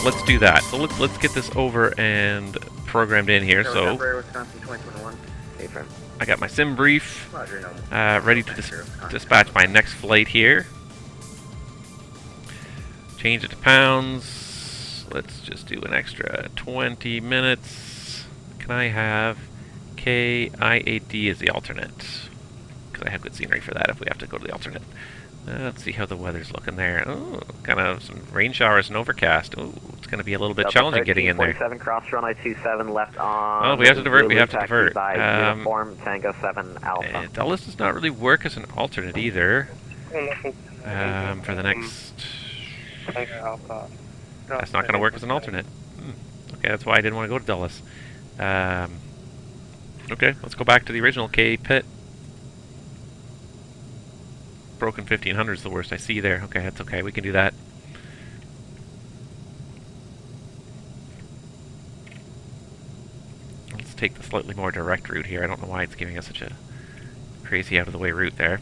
so let's do that. So let's get this over and programmed in here. So I got my sim brief ready to dispatch my next flight here. Change it to pounds. Let's just do an extra 20 minutes. Can I have KIAD as the alternate? Because I have good scenery for that if we have to go to the alternate. Let's see how the weather's looking there. Oh, kind of some rain showers and overcast. Oh, it's going to be a little bit challenging getting in there. Cross runway 27 left on. Oh, we have to divert. We have to divert. Uniform Tango 7 Alpha. Dulles does not really work as an alternate either. For the next. That's not going to work as an alternate. Okay, that's why I didn't want to go to Dulles. Okay, let's go back to the original K pit. Broken 1500 is the worst I see there. Okay, that's okay. We can do that. Let's take the slightly more direct route here. I don't know why it's giving us such a crazy out-of-the-way route there.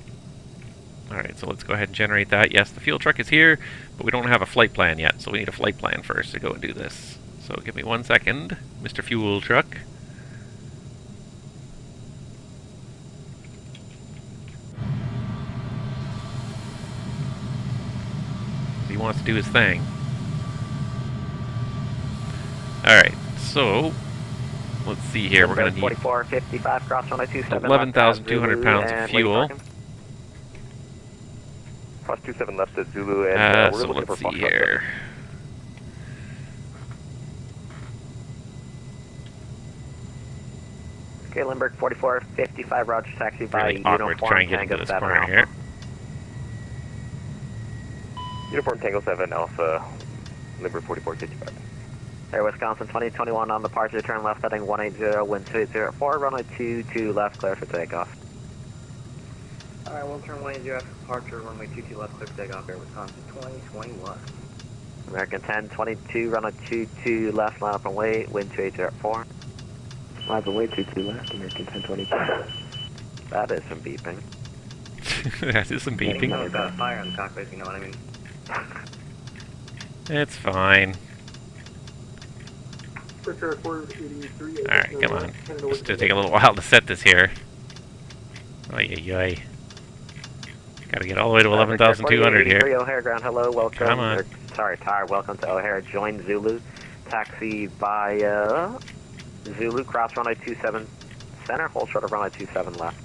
Alright, so let's go ahead and generate that. Yes, the fuel truck is here, but we don't have a flight plan yet, so we need a flight plan first to go and do this. So give me 1 second, Mr. Fuel Truck. He wants to do his thing. Alright, so let's see here. We're going to need 11,200 pounds of fuel. Cross 27 left at Zulu, and we're so looking for let's see here. Okay, Limburg 4455, Roger, taxi by really awkward to try and get into this corner here. Uniform Tango 7 Alpha, Limburg 4455. Air Wisconsin 2021 on departure, turn left heading 180, wind 2804, runway 22 left, clear for takeoff. Alright, we'll turn 180 after departure, runway 22 left, clear for takeoff, Air Wisconsin 2021. American 1022, runway 22 left, line up and wait, wind 2804. Line up and wait, 22 left, American 1022. That is some beeping. That is some beeping. We've got a fire in the cockpit, you know what I mean? It's fine. Alright, come on. It's going to take a little while to set this here. Oy. Gotta get all the way to 11,200 here. O'Hare ground, hello, welcome. Come on. Sorry, Tar, welcome to O'Hare. Join Zulu. Taxi by Zulu, cross runway 27 center, hold short of runway 27 left.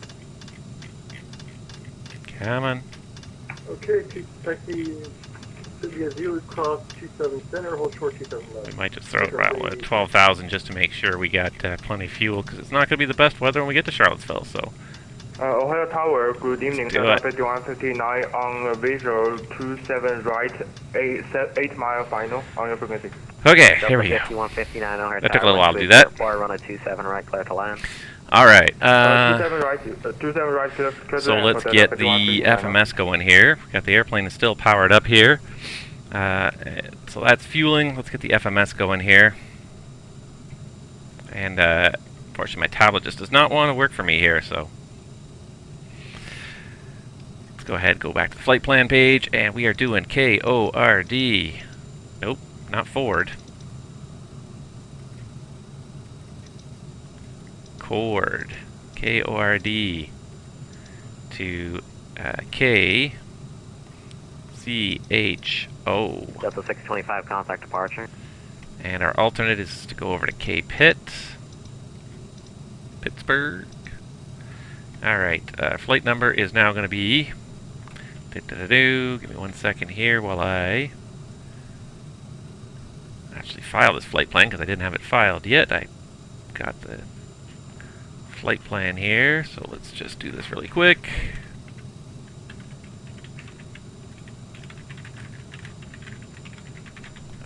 Come on. Okay, taxi Zulu, cross 27 center, hold short 27 left. We might just throw it around 12,000 just to make sure we got plenty of fuel, because it's not going to be the best weather when we get to Charlottesville, so. Ohio Tower, good evening, 5159 on visual 27 right, 8 mile final on your frequency. Okay, here we go. 5159 O'Hare That took a little while to do that. Runway 27 right, clear to land. Alright, 27 right, clear so let's get the FMS going here. Got the airplane is still powered up here. So that's fueling. Let's get the FMS going here. And unfortunately my tablet just does not want to work for me here, so let's go ahead, go back to the flight plan page, and we are doing KORD. Nope, not forward. KORD, KORD to KCHO. Delta 625 contact departure. And our alternate is to go over to K Pit, Pittsburgh. Alright, flight number is now going to be. Give me 1 second here while I actually file this flight plan, because I didn't have it filed yet. I got the flight plan here, so let's just do this really quick.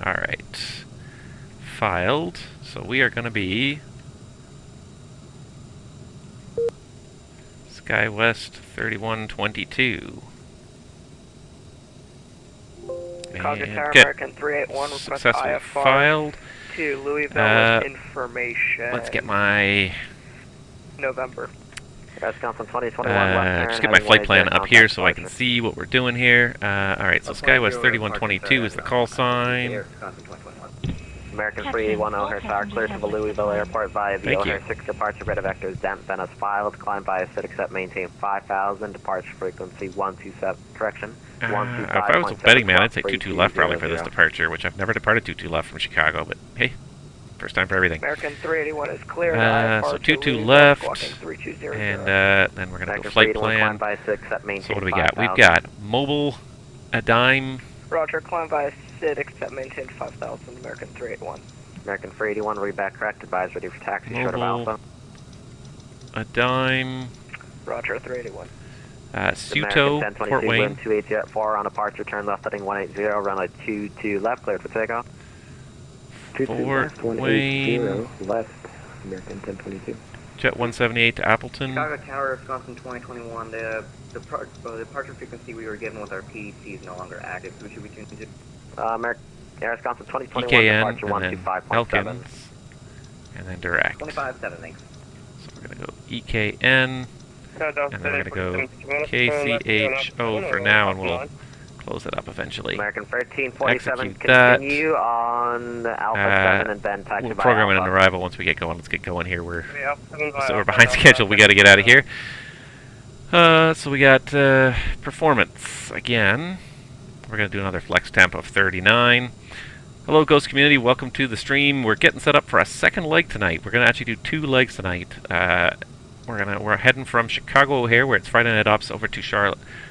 Alright, filed, so we are going to be SkyWest 3122. American 381 successfully filed. To Louisville with information. Let's get my November. Wisconsin 2021 just get my flight plan up here so I can see what we're doing here. Alright, so SkyWest 3122 is the call sign. American 381 O'Hare Tower, clear to the Louisville Airport via the Thank you. O'Hare 6 departure beta vectors, damp then as filed, climb via SID accept maintain 5,000, departure frequency 127, correction, If I was a betting man, I'd say 22 left probably for this departure, which I've never departed 22 left from Chicago, but hey, first time for everything. American 381 is clear. So 22 left, and then we're going to go flight plan. So what do we got? We've got mobile, a dime. Roger, climb via SID, accept maintain 5,000, American 381. American 381, read back correct, advise ready for taxi, short of Alpha. A dime. Roger, 381. Suto, Fort Wayne. 2804 on departure, turn left heading 180, runway 22 left, cleared for takeoff. Fort Wayne. Left, American 1022. Jet 178 to Appleton. Chicago Tower, Wisconsin 2021. The departure frequency we were given with our PDC is no longer active. So should we tune to American Wisconsin 2021 EKN, departure and then 125.7. Elkins, and then direct. 25.7, thanks. So we're going to go EKN, and then we're going to go KCHO for now, and we'll close it up eventually. American 1347, Execute that. continue on Alpha 7 and then taxi We'll by program an Alpha. arrival once we get going. Let's get going here. We're behind schedule. We got to get out of here. So we got performance again. We're going to do another flex temp of 39. Hello, Ghost community. Welcome to the stream. We're getting set up for a second leg tonight. We're going to actually do 2 legs tonight. We're heading from Chicago O'Hare, where it's Friday night ops, over to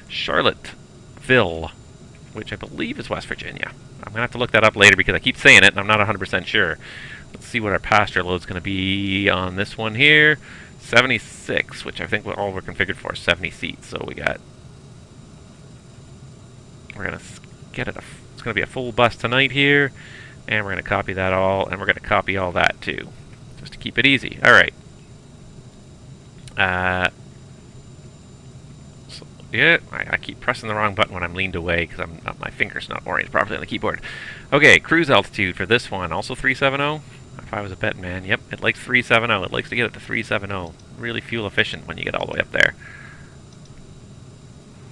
Charlottesville, which I believe is West Virginia. I'm going to have to look that up later because I keep saying it and I'm not 100% sure. Let's see what our passenger load's going to be on this one here. 76, which I think all we're configured for is 70 seats. So we're going to get it. It's going to be a full bus tonight here, and we're going to copy that all, and we're going to copy all that too, just to keep it easy. All right. So, yeah, I keep pressing the wrong button when I'm leaned away because my finger's not oriented properly on the keyboard. Okay, cruise altitude for this one, also 370. If I was a betting man, yep, it likes 370. It likes to get it to 370. Really fuel efficient when you get all the way up there.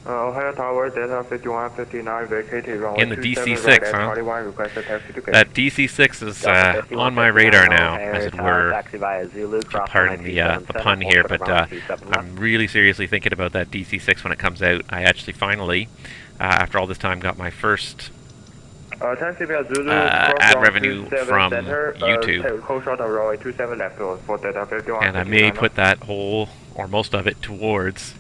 O'Hare Tower, Delta 5159, vacated runway In the DC6, huh? That DC6 is on my radar now, as it were. Pardon the pun here, but I'm really seriously thinking about that DC6 when it comes out. I actually finally, after all this time, got my first ad revenue from YouTube. And I may put that whole, or most of it, towards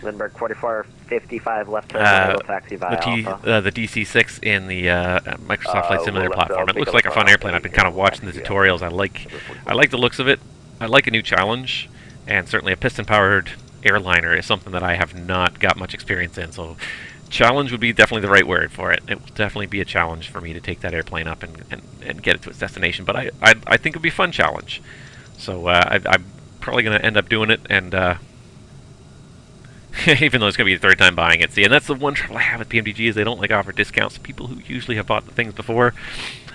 Lindbergh 4455 left turn, taxi via the DC6 in the Microsoft Flight Simulator platform. It looks like a fun airplane. I've been kind of watching the tutorials. I like the looks of it. I like a new challenge, and certainly a piston-powered airliner is something that I have not got much experience in. So, challenge would be definitely the right word for it. It will definitely be a challenge for me to take that airplane up and get it to its destination. But I think it would be a fun challenge. So I'm probably going to end up doing it, and even though it's going to be the 3rd time buying it. See, and that's the one trouble I have with PMDG is they don't offer discounts to people who usually have bought the things before.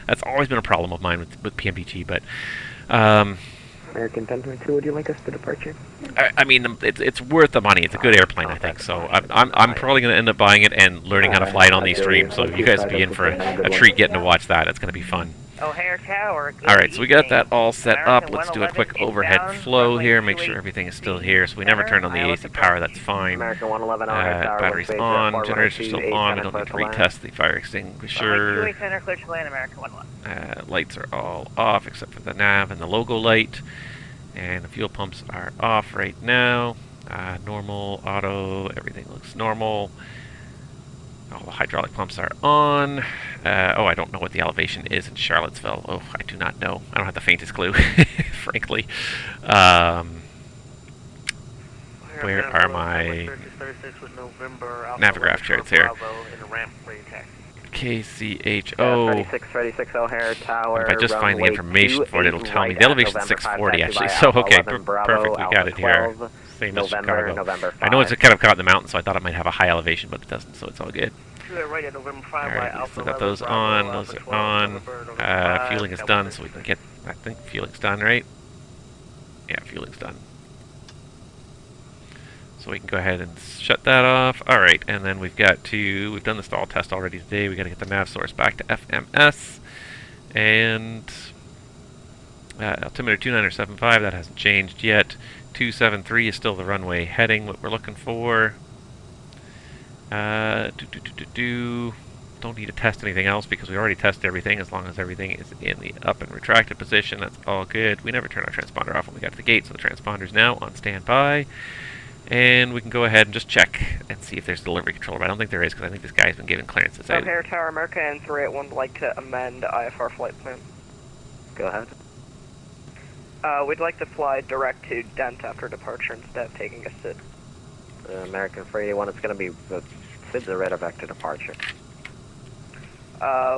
That's always been a problem of mine with PMDG. But American 1022, would you like us to departure? I mean, it's worth the money. It's a good airplane, I think. So I'm probably going to end up buying it and learning how to fly it on these streams. So you guys be in for a treat getting to watch that. It's going to be fun. O'Hare Tower. Alright, so we got that all set up. Let's do a quick overhead flow here, make sure everything is still here. So we never turned on the AC power, that's fine. Battery's on, generator's still on, we don't need to retest the fire extinguisher. Lights are all off except for the nav and the logo light. And the fuel pumps are off right now. Normal, auto, everything looks normal. All the hydraulic pumps are on. I don't know what the elevation is in Charlottesville. Oh, I do not know. I don't have the faintest clue, frankly. Where are my Navigraph charts here? KCHO. 36 O'Hare Tower. If I just find the information for it, it'll tell me. The elevation's 640, actually. So, okay, perfect. We got it here. Same as Chicago. I know it's kind of caught in the mountains, so I thought it might have a high elevation, but it doesn't, so it's all good. Alright, still got those on. Those are on. Fueling is done, so we can get... I think fueling's done, right? Yeah, fueling's done. So we can go ahead and shut that off. Alright, and then we've got to... We've done the stall test already today. We've got to get the nav source back to FMS. And altimeter 2975, that hasn't changed yet. 273 is still the runway heading, what we're looking for. Don't need to test anything else because we already tested everything. As long as everything is in the up and retracted position, that's all good. We never turn our transponder off when we got to the gate, so the transponder's now on standby. And we can go ahead and just check and see if there's delivery control. But I don't think there is, because I think this guy's been given clearances out. O'Hare Tower, American 381 would like to amend IFR flight plan. Go ahead. We'd like to fly direct to Dent after departure instead of taking a SID. American 381, it's going to be the SID's a radar vector departure.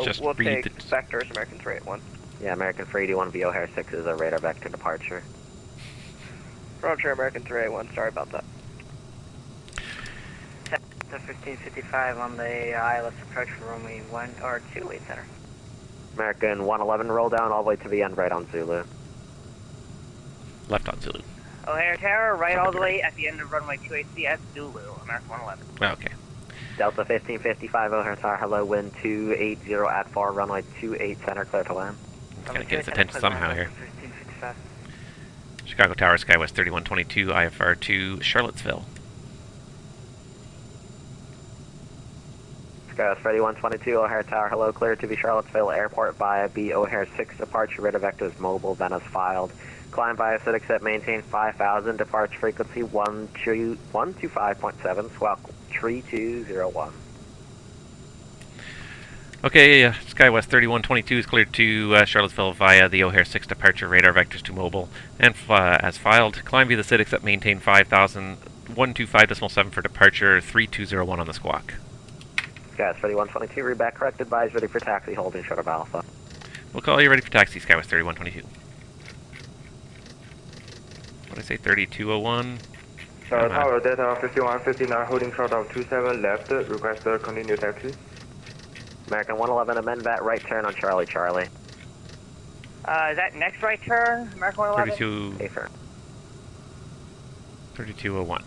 Just we'll read take Vectors, American 381. Yeah, American 381 via O'Hare 6 is a radar vector departure. Roger, American 381, sorry about that. The 1555 on the ILS approach for runway 1 or 28 center. American 111, roll down all the way to the end, right on Zulu. Left on Zulu. O'Hare Tower, right all the way at the end of runway 28C at Zulu, American 111. Okay. Delta 1555, O'Hare Tower, hello, wind 280 at far, runway 28 center, clear to land. It's going to get his attention somehow here. 1555. Chicago Tower, Skywest 3122, IFR to Charlottesville. Skywest 3122, O'Hare Tower, hello, clear to the Charlottesville Airport via B O'Hare 6 departure, radar vector is mobile, then as filed. Climb via SID accept, maintain 5,000, departure frequency 125.7, swell 3201. Okay, Skywest 3122 is cleared to Charlottesville via the O'Hare 6 departure, radar vectors to mobile, and as filed. Climb via the SID accept, maintain 5,000, 125.7 for departure, 3201 on the squawk. Skywest 3122, read back correct, advise ready for taxi, holding short of Alpha. We'll call you ready for taxi, Skywest 3122. What did I say, 3201? Tower data 5159, holding short of 27 left, request continue taxi. American 111, amend that right turn on Charlie Charlie. Is that next right turn, American 111? 3201.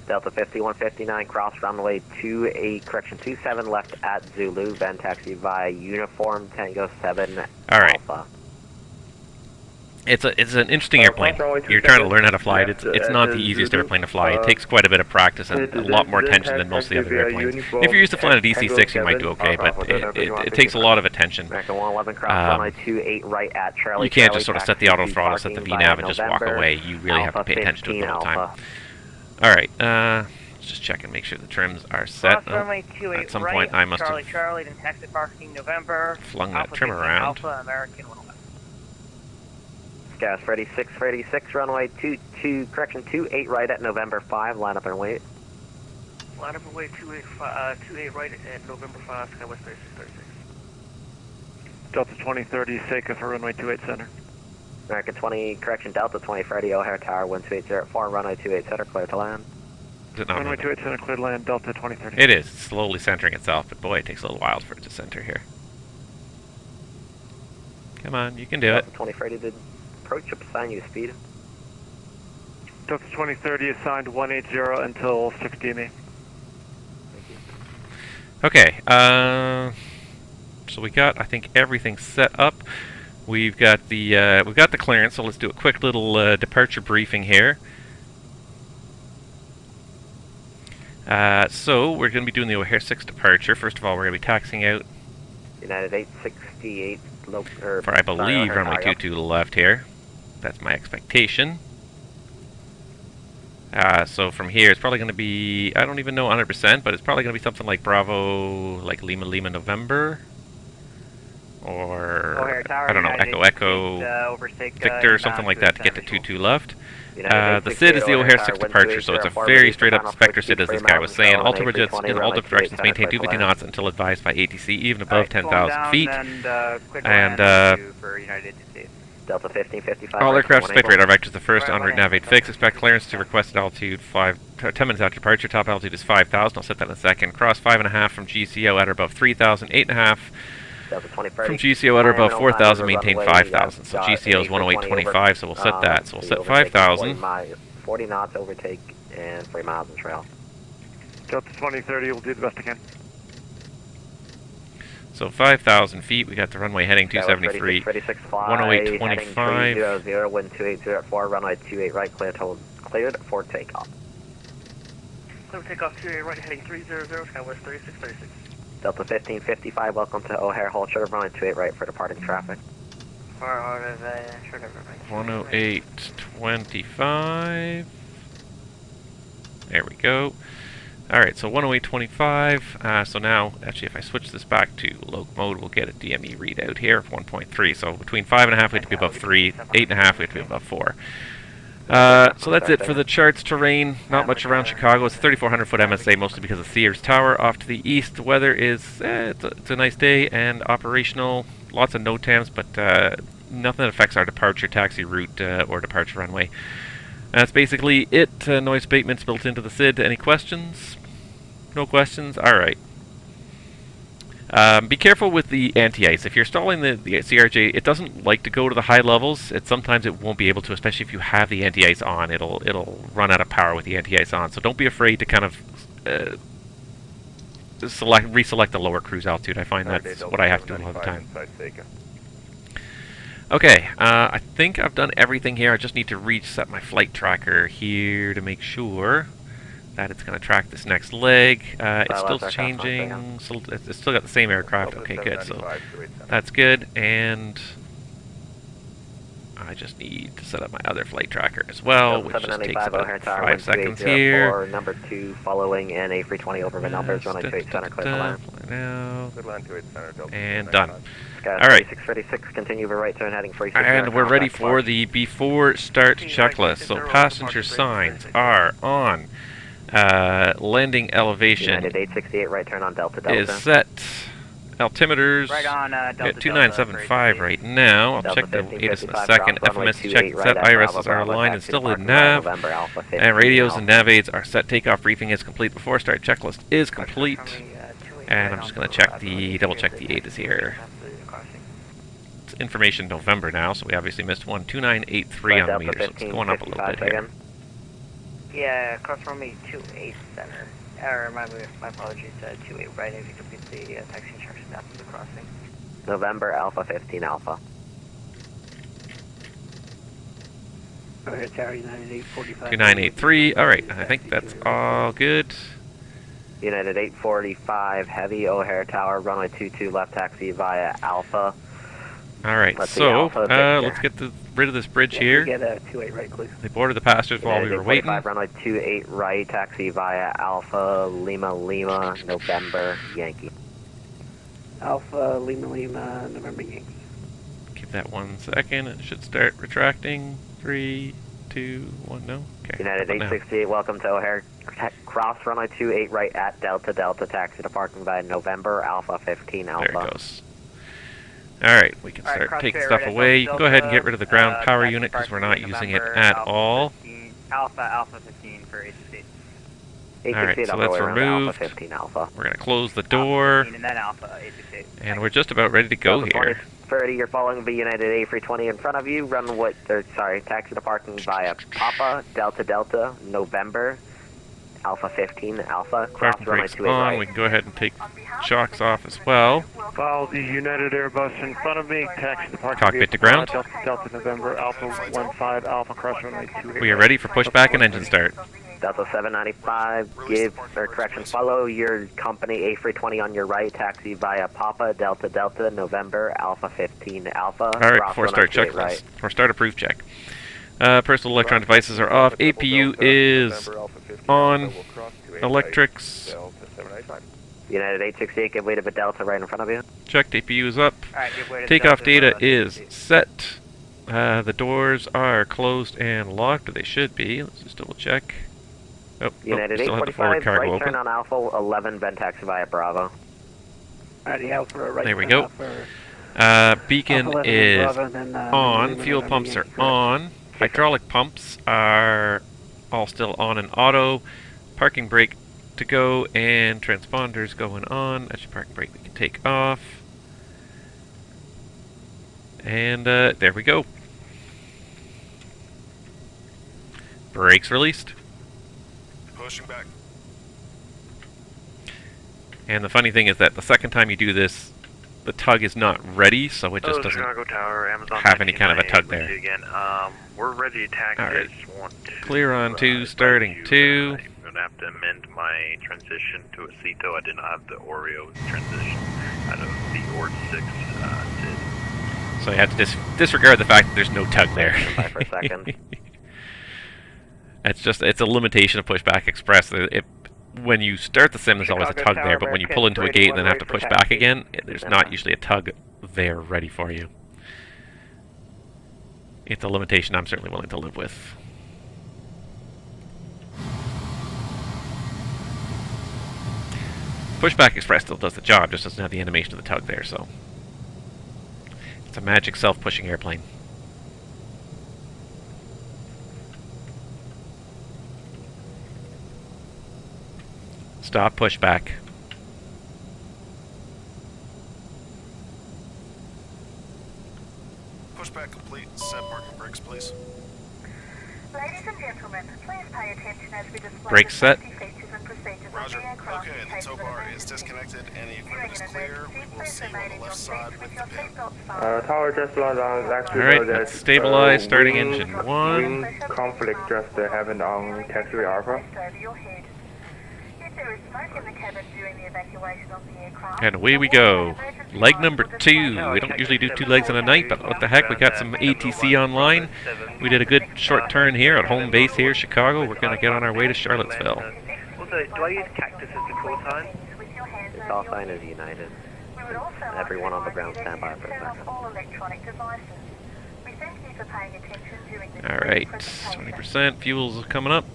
Delta 5159, cross runway 27 left at Zulu, then taxi via Uniform Tango 7 Alright. Alpha. It's an interesting airplane. You're trying to learn how to fly it. It's not the easiest airplane to fly. It takes quite a bit of practice and a lot more attention than most of the other airplanes. If you're used to flying a DC-6, you might do okay, but it takes a lot of attention. American 111, cross runway 28 right at Charlie. You can't just sort of set the auto throttle, set the VNAV, and just walk away. You really have to pay attention to it the whole time. Alright, let's just check and make sure the trims are set. Cross runway 28 at some right, point I must Charlie have Charlie, then taxi parking November. flung that Alpha trim 15 around. Alpha, American 111. Gas Freddy 6, runway 28 right at November 5, line up and wait. Line up and wait 28 right at November 5, Skywest 3636. Delta 2030, Seika for runway 28 center. American 20, Delta 20 Freddy, O'Hare Tower, 12804, runway 28 center, clear to land. Is it not Runway moving? 28 center, cleared land, Delta 2030. It is. It's slowly centering itself, but boy, it takes a little while for it to center here. Come on, you can do it. Delta 20 Freddy did approach, assign you speed. Delta 2030 assigned 180 until 6 DME. Okay, so we got, I think, everything set up. We've got the clearance, so let's do a quick little departure briefing here. So we're going to be doing the O'Hare 6 departure. First of all, we're going to be taxiing out United 868, for, I believe, runway 22 to the left here. That's my expectation. So from here, it's probably going to be, I don't even know 100%, but it's probably going to be something like Bravo, like Lima Lima November, or I don't know, Echo Echo Victor, something like that to get to 22 left. The SID is the O'Hare 6 departure, so it's a very straight up Spectre SID, as this guy was saying. Altimeter jets in all different directions maintain 250 knots until advised by ATC, even above 10,000 feet. And Delta 1555. all aircraft despite radar vectors, the first en route navigate fix. Expect clearance to requested altitude 10 minutes after departure. Top altitude is 5,000. I'll set that in a second. Cross 5.5 from GCO at or above 3,000. 8.5 from GCO at or above 4,000. Maintain 5,000. So GCO is 108.25. So we'll set that. So we'll set 5,000. 40 knots overtake and 3 miles in trail. Delta 2030 will do the best I can. So 5,000 feet. We got the runway heading 273. 108.25. 300, wind 2804, runway 28 right, cleared for takeoff. Clear takeoff 28 right, heading 300, Skywest 3636. Delta 1555, welcome to O'Hare, hold short of runway 28 right for departing traffic. 108.25. There we go. Alright, so 108.25. So now, actually, if I switch this back to local mode, we'll get a DME readout here of 1.3. So between 5.5, we have to be above 3. 8.5, we have to be above 4. So that's it for the charts. Terrain, not much around Chicago. It's a 3,400 foot MSA, mostly because of Sears Tower. Off to the east, the weather is, it's a nice day and operational. Lots of NOTAMs, but nothing that affects our departure taxi route or departure runway. That's basically it. Noise abatement's built into the SID. Any questions? No questions? Alright. Be careful with the anti-ice. If you're stalling the CRJ, it doesn't like to go to the high levels. Sometimes it won't be able to, especially if you have the anti-ice on. It'll run out of power with the anti-ice on. So don't be afraid to kind of reselect the lower cruise altitude. I find that's what I have to do a lot of the time. Okay, I think I've done everything here. I just need to reset my flight tracker here to make sure that it's going to track this next leg. It's still changing. So it's still got the same aircraft. Okay, good. So that's good. And I just need to set up my other flight tracker as well, which just takes about 5 seconds here. Number 2 following in A320 over the numbers, runway 28 center, clear for land. Now. And done. All right. 3636, continue for right turn heading 46. And we're ready for the before start checklist. So passenger signs are on. Landing elevation United 868, right turn on Delta Delta. is set. Altimeters Right on Delta at 2975 right now. I'll check the ATIS in a second. FMS check set. IRSs are aligned and still in nav. And radios and nav aids are set. Takeoff briefing is complete. Before start checklist is complete. And I'm just going to check double check the ATIS here. It's information November now, so we obviously missed one. 2983 on the meter, so it's going up a little bit here. Yeah, cross runway 28 center. My apologies, 28 right, if you complete the taxi instructions after the crossing. November Alpha 15 Alpha. O'Hare Tower, United 845. 2983, alright, I think that's all good. United 845, heavy O'Hare Tower, runway 22 left taxi via Alpha. Alright, so let's get rid of this bridge here. Get a 28 right, please. They boarded the passengers while we were waiting. Runway 28 right, taxi via Alpha, Lima, Lima, November, Yankee. Alpha, Lima, Lima, November, Yankee. Give that 1 second. It should start retracting. 3, 2, 1, no? Okay. United 868, welcome to O'Hare. Cross runway 28 right at Delta Delta, taxi to parking via November Alpha 15 Alpha. There it goes. Alright, we can start taking stuff away. You can go ahead and get rid of the ground power unit because we're not using it at all. Alpha 15 for HC8. Alright, so that's removed. We're going to close the door. And then Alpha 868. And we're just about ready to go here. 30, you're following the United A320 in front of you. Taxi to parking via Papa, Delta Delta, November, Alpha 15 Alpha. Parking brakes on. We can go ahead and take shocks off as well. Follow the United Airbus in front of me. Taxi to parking. Cockpit to ground. Delta November Alpha 15 Alpha cross runway 28. We are ready for pushback and engine start. Delta 795, follow your company A320 on your right, taxi via Papa, Delta Delta, November, Alpha 15 Alpha. Alright, before start checklist. Right. Or start approved check. Personal electron devices are off. APU is on. Electrics. United 868, give way to the Delta right in front of you. Checked, APU is up. Alright, give way to Takeoff Delta, data is set. The doors are closed and locked, or they should be. Let's just double check. Oh, United still have the forward 845, cargo right open. turn on Alpha 11, vent taxi via Bravo. Alright, Alpha right. There we go. Beacon Alpha is Bravo, then, on. Fuel pumps are on. Hydraulic pumps are all still on and auto. Parking brake to go and transponders going on. Actually, parking brake we can take off. And there we go. Brakes released. Pushing back. And the funny thing is that the second time you do this, the tug is not ready, so it just doesn't Chicago Tower, Amazon have any kind of a tug 1998 there. Again. We're ready to taxi. All right. I just want to, Clear on 2, advise starting you 2. that I'm going to have to amend my transition to a CETO. I did not have the Oreo transition out of the KORD-6 SID. So you have to disregard the fact that there's no tug there. For a second. It's a limitation of Pushback Express. When you start the sim, there's always a tug there, but when you pull into a gate and then have to push back again, there's not usually a tug there ready for you. It's a limitation I'm certainly willing to live with. Pushback Express still does the job, just doesn't have the animation of the tug there, so it's a magic self-pushing airplane. Stop pushback. Pushback complete. Set parking brakes, please. Ladies and gentlemen, please pay attention as we display Brake the set. safety features and procedures Roger. of the aircraft Okay, in the case tow of an bar is emergency. disconnected and the During equipment is an clear. emergency, We will please see you on remain the in left your side seats with with the your pin. seatbelts fastened. Tower just learned on actually Alright, that let's stabilize, starting wind engine 1. conflict just happened on taxiway Alpha. Over your head. If there is smoke in the cabin during the evacuation of the aircraft, And away we go. Leg number 2. We don't usually do 2 legs in a night, but what the heck, we got some ATC online. We did a good short turn here at home base here, Chicago. We're going to get on our way to Charlottesville. Also, do I use cactus as the call sign? Your call sign is United. Everyone on the ground stand by for a second. Alright, 20%. Fuel's coming up.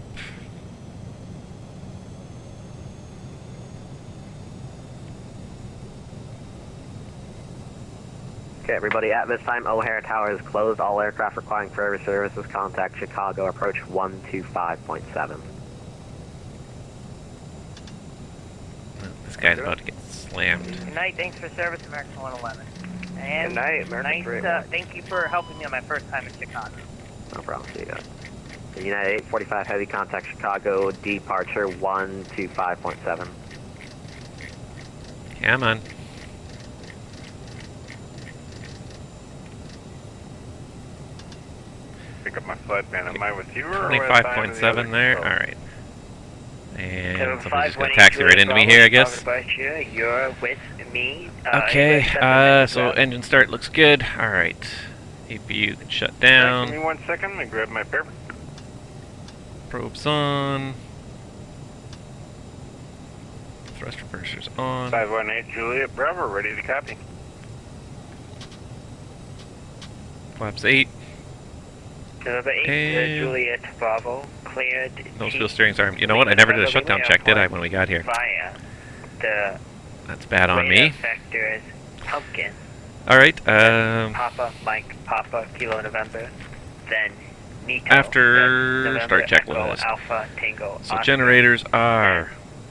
Okay, everybody, at this time, O'Hare Tower is closed. All aircraft requiring further services contact Chicago approach 125.7. This guy's about to get slammed. Good night, thanks for service, American 111. And Good night, American 311. thank you for helping me on my first time in Chicago. No problem, see you guys. United 845 Heavy contact Chicago, departure 125.7. Come on. Pick up my flight plan. Am I with you or 25.7 there. Alright. And somebody's just going to taxi right into me here, I guess. You're with me. Okay, so engine start looks good. Alright. APU can shut down. Give me 1 second. Let me grab my paper. Probes on. Thrust reversers on. 518 Juliet Bravo, ready to copy. Flaps 8. Number 8, And Juliet Bravo, cleared. nose wheel steering's arm. You know what? I never did a shutdown check, did I, when we got here? Via the That's bad on me. Factors Pumpkin. Alright, Papa, Mike, Papa, Kilo, November. Then Nico. after November, start Echo, checklist. Alpha, Tango, So Oscar, generators are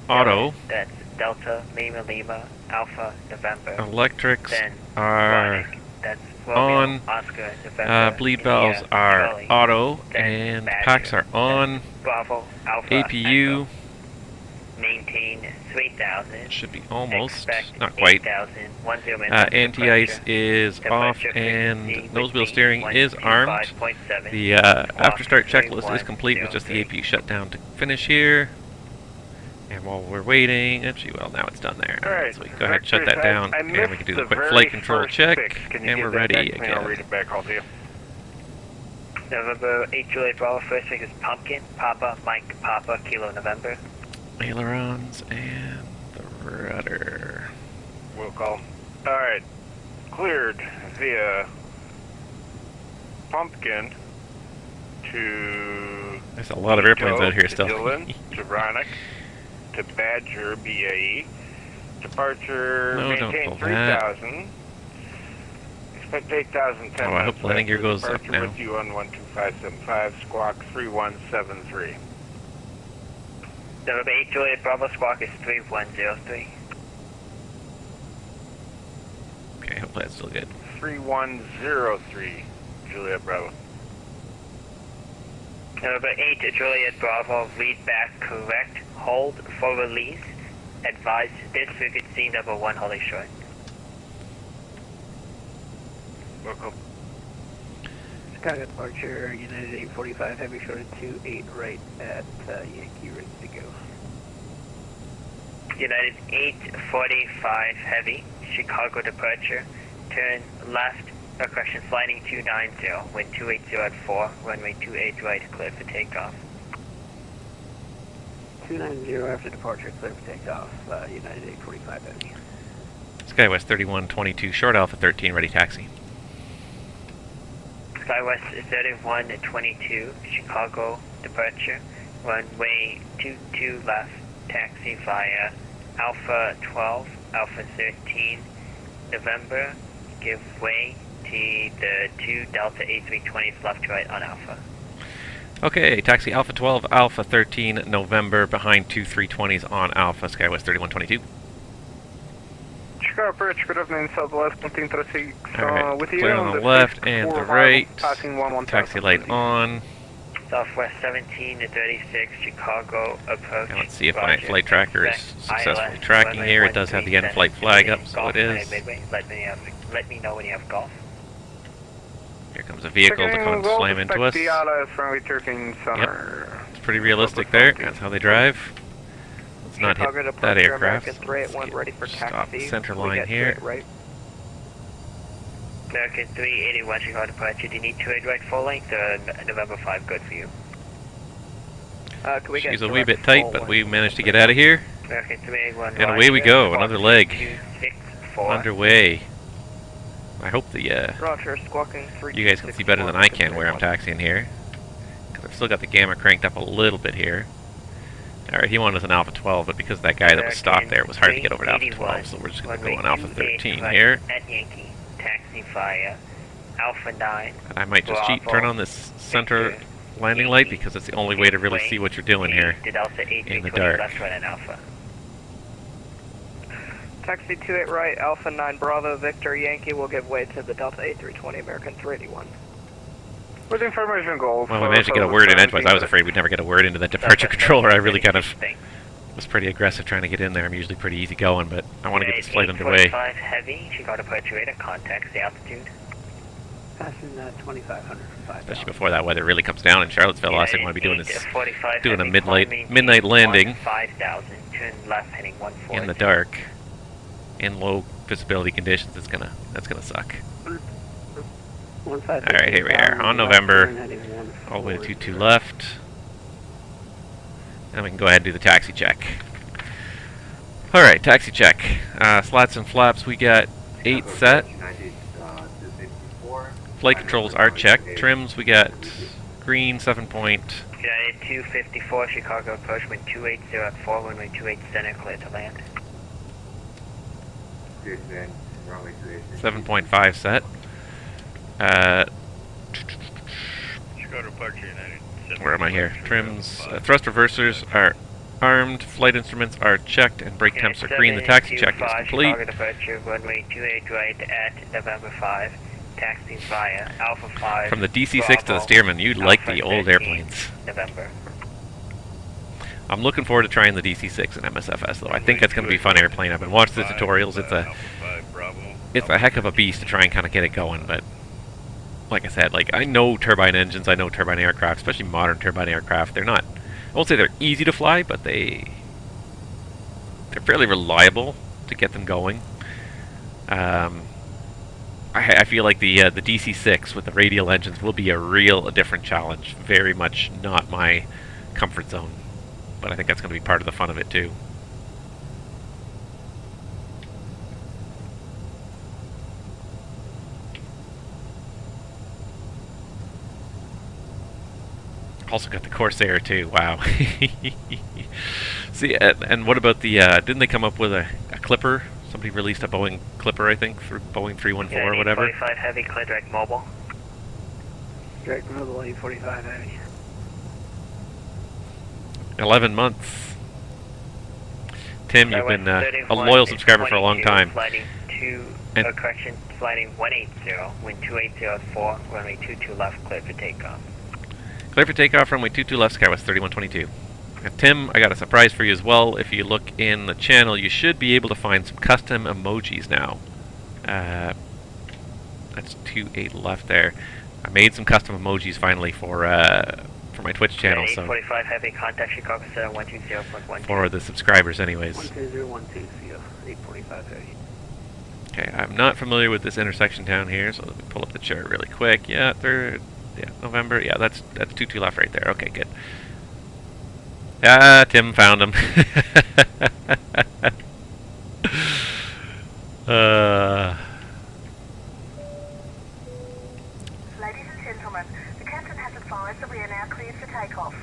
auto. That's Delta, Lima, Alpha, November. Electrics Then are Sonic, that's on. Romeo, Oscar, November. Bleed valves India, are Charlie, auto, then and Badger, packs are on. Bravo, Alpha, APU Echo. Maintain 3,000. should be almost, Expect not quite. 8,000. 10 minutes. Anti-ice is off, and nose wheel steering is armed. The after start checklist is complete with just the APU shutdown to finish here. And while we're waiting, actually, well, now it's done there. Alright, so we can go ahead and shut that down, and we can do the quick flight control check, and we're ready I'll read again. it back all to you. November 8 Juliet Bravo, first pick is Pumpkin, Papa, Mike, Papa, Kilo, November. Ailerons and the rudder. We'll call. Alright. Cleared via Pumpkin to There's a lot of airplanes out here still. to Dylan, to Ronick, to Badger, BAE. Departure, No, don't maintain pull that. 3,000. Expect 8,010. Oh, I hope landing gear goes up Departure now. with you on 12575, squawk 3173. November 8 Juliet Bravo, squawk is 3103. Okay, hopefully that's still good. 3103, Juliet Bravo. November 8 Juliet Bravo, read back correct, hold for release. Advise disfigured C number 1 holding short. Welcome. Chicago departure, United 845 Heavy short of 28 right at Yankee, ready to go. United 845 Heavy, Chicago departure, turn left, correction, sliding 290, wind 280 at 4, runway 28 right, clear for takeoff. 290 after departure, clear for takeoff, United 845 Heavy. Skywest 3122, short Alpha 13, ready taxi. Skywest 3122, Chicago departure, runway 22 left, taxi via Alpha 12, Alpha 13, November, give way to the 2 Delta A320s left to right on Alpha. Okay, taxi Alpha 12, Alpha 13, November, behind 2 320s on Alpha, Skywest 3122. Chicago Bridge, good evening, Southwest 136. Alright, with you clear on the left and the right, taxi light on. Southwest 17-36, Chicago approach. Now let's see if my flight tracker is successfully tracking here. It does have the end flight flag up, so it is. Let me know when you have golf. Here comes a vehicle to come and slam into us. Yep, it's pretty realistic there. That's how they drive. Let's not hit that aircraft. Stop the center line here. American 381 Chicago departure. Do you need 28 right full length or November 5 good for you? She's a wee bit tight, but we managed to get out of here. American 381 And away we go, another leg 264. underway. I hope the Roger, squawking 3. you guys can see better than I can where I'm taxiing here, because I've still got the gamma cranked up a little bit here. Alright, he wanted us an Alpha 12, but because that guy that was stopped there, it was hard to get over to Alpha 12, so we're just going to go on Alpha 13 here. At Yankee, taxi via Alpha 9. And I might just cheat, turn on this center landing light, because it's the only way to really see what you're doing here in the dark. Left right on Alpha. Taxi 28 right, Alpha 9 Bravo, Victor Yankee will give way to the Delta A320 American 381. With information goals. Well, we managed to get a word in edgewise. I was afraid we'd never get a word into that departure controller. I really kind of was pretty aggressive trying to get in there. I'm usually pretty easy going, but I want to get this flight underway. 45 heavy, Chicago departure radar, contacts the altitude. Passing 2,500 for 5. Especially before that weather really comes down in Charlottesville. The last thing I want to be doing is 45 doing a heavy, midnight landing 5,000, turn left heading 140. in the dark, in low visibility conditions. That's gonna suck. Alright, here we are on November, all the way to 22 left. And we can go ahead and do the taxi check. Alright, taxi check. Slats and flaps, we got 8 set. Flight controls are checked. Trims, we got green 7 point. United 254, Chicago approach, wind 280 at 4, runway 28 center, clear to land. 7.5 set. Chicago departure United. Where am I here? Trims, thrust reversers are armed, flight instruments are checked, and brake temps are green. The taxi check is complete. Chicago departure, runway 28 right at November 5, taxi via Alpha 5. From the DC-6 to the Stearman, you like the old airplanes. November. I'm looking forward to trying the DC-6 in MSFS, though. I think that's going to be a fun airplane. I've been watching the tutorials. It's a heck of a beast to try and kind of get it going, but like I said, like, I know turbine engines, I know turbine aircraft, especially modern turbine aircraft. They're not, I won't say they're easy to fly, but they're fairly reliable to get them going. I feel like the DC-6 with the radial engines will be a different challenge. Very much not my comfort zone, but I think that's going to be part of the fun of it too. Also got the Corsair too. Wow. See, and what about the? Didn't they come up with a Clipper? Somebody released a Boeing Clipper, I think, for Boeing 314 or whatever. 45 heavy, clear direct mobile. Direct mobile, 845 heavy. 11 months. Tim, you've been a loyal subscriber for a long time. Sliding correction, sliding 180, wind 280 at 4, runway 22 left, clear for takeoff. Clear for takeoff, runway 22 left, Skywest 3122. And Tim, I got a surprise for you as well. If you look in the channel, you should be able to find some custom emojis now. That's 28 left there. I made some custom emojis finally for my Twitch channel, so 845 heavy contact Chicago 7120.12. for the subscribers, anyways. 12012, yeah, 845 heavy. Okay, I'm not familiar with this intersection down here, so let me pull up the chart really quick. Yeah, November. Yeah, that's 22 left right there. Okay, good. Ah, Tim found him. Ladies and gentlemen, the captain has advised that we are now cleared for takeoff.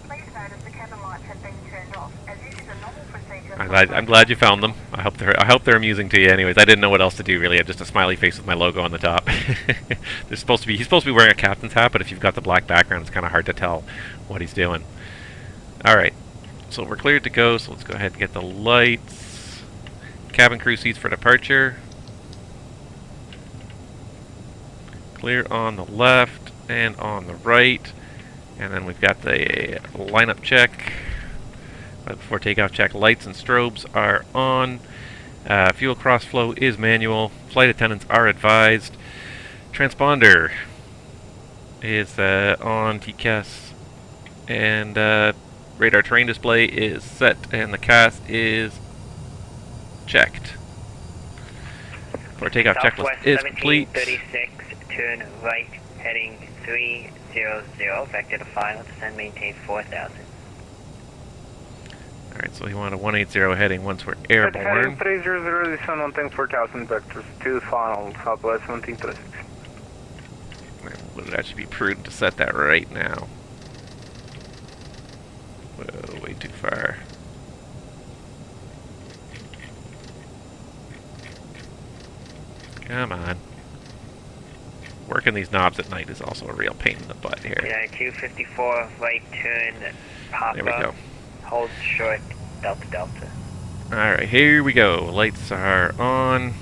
Please notice the cabin lights have been turned off, as this is a normal procedure. I'm glad you found them. I hope they're amusing to you. Anyways, I didn't know what else to do really. I have just a smiley face with my logo on the top. He's supposed to be wearing a captain's hat, but if you've got the black background, it's kind of hard to tell what he's doing. All right, so we're cleared to go. So let's go ahead and get the lights. Cabin crew seats for departure. Clear on the left and on the right, and then we've got the lineup check. Before takeoff check, lights and strobes are on. Fuel cross flow is manual. Flight attendants are advised. Transponder is on TCAS, and radar terrain display is set, and the CAS is checked. For takeoff checklist is complete. 36, turn right, heading 300, vector to final, descend, maintain 4,000. Alright, so he wanted a 180 heading once we're airborne. Heading 300, descend on 4,000 vectors, to final, southwest 1736. Would it actually be prudent to set that right now? Whoa, way too far. Come on. Working these knobs at night is also a real pain in the butt here. Yeah, 254, right turn, pop There we go. Hold short, Delta Delta. Alright, here we go. Lights are on.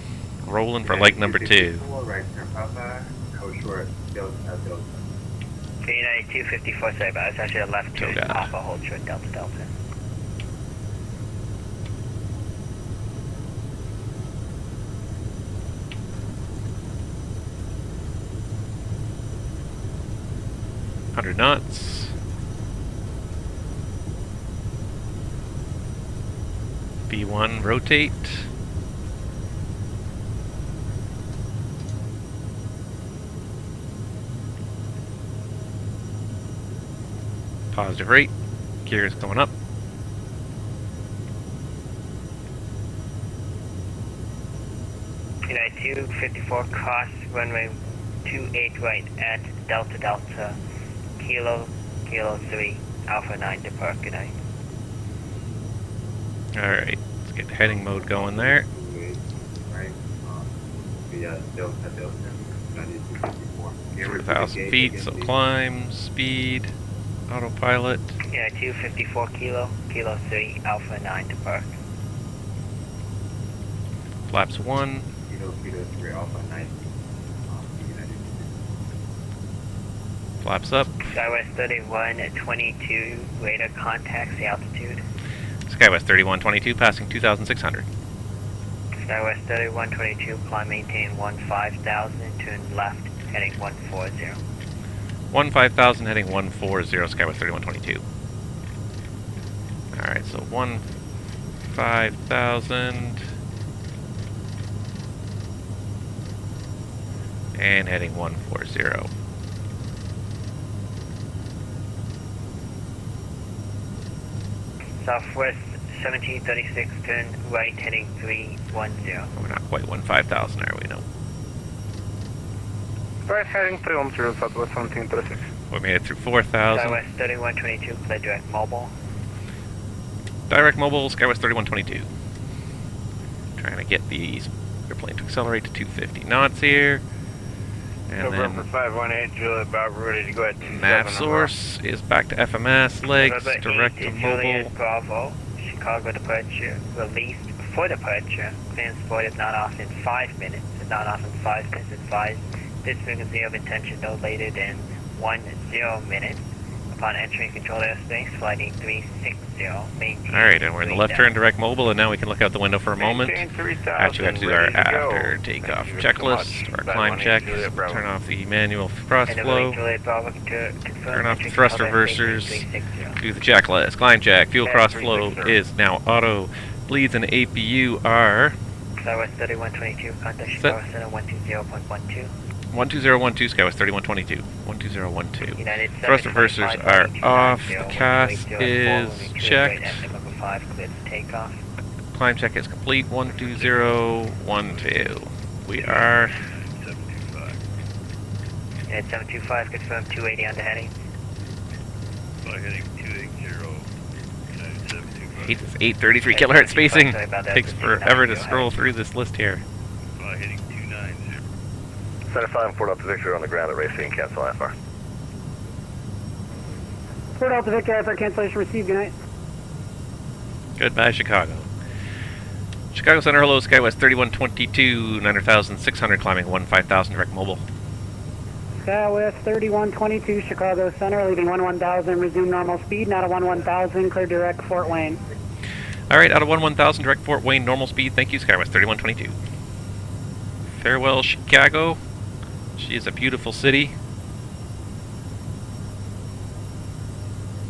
Rolling for leg number 2. Right turn Papa, hold short, Delta Delta. United 254, sorry about it. It's actually a left turn, Papa, hold short, Delta Delta. $100 knots. B1 rotate. Positive rate. Gears going up. United 254, cross runway 28 right at Delta Delta. Kilo 3, Alpha 9 depart, good night. Alright, let's get heading mode going there. Right, via Delta Delta, 4,000 feet, so climb, speed, autopilot. Yeah, 254 Kilo 3, Alpha 9 depart. Flaps 1. Kilo 3, Alpha 9. Flaps up. Skywest 31 at 22, radar contacts the altitude. Skywest 3122 passing 2,600. Skywest 3122, climb maintain 15,000, turn left, heading 140. 15,000 heading 140, Skywest 3122. Alright, so 15,000 and heading 140. Southwest 1736, turn right, heading 310. We're not quite 15,000, are we? No. Right heading 310, southwest 1736. We made it through 4,000. Skywest 3122, clear direct mobile. Direct mobile, Skywest 3122. Trying to get the airplane to accelerate to 250 knots here. And November then 518, Juliet, about ready to go ahead. nav source is back to FMS, legs, direct to Juliet mobile. Bravo, Chicago departure, released for departure. Transport is not off in 5 minutes. It's not off in 5 minutes. Advised this frequency of intention no later than 10 minutes. upon entering controlled airspace, flight 360, maintain. Alright, and we're in the left turn direct mobile, and now we can look out the window for a moment. Actually, we have to do our after takeoff checklist, our climb check, turn off the manual cross flow, turn off the thrust reversers, do the checklist. Climb check, fuel cross flow is now auto. Bleeds and APU are Southwest 3122, contact Chicago Center 120.12. 12012, Skywest 3122, 12012. United Thrust reversers are off, the CAS is checked, takeoff. climb check is complete, 12012. We are... United 725, confirm 280 on the heading. Heading 280, United 725. Hate this 833 kilohertz spacing. Takes forever to scroll through this list here. Heading 290. Center 5 and Fort Delta Victor on the ground at Racing, cancel IFR. Fort Delta Victor, IFR cancellation received, good night. Goodbye, Chicago. Chicago Center, hello, Skywest 3122, 9,600, climbing 15,000, direct mobile. Skywest 3122, Chicago Center, leaving 11,000, resume normal speed, not a 11,000, clear direct Fort Wayne. Alright, out of 11,000, direct Fort Wayne, normal speed, thank you, Skywest 3122. Farewell, Chicago. She is a beautiful city.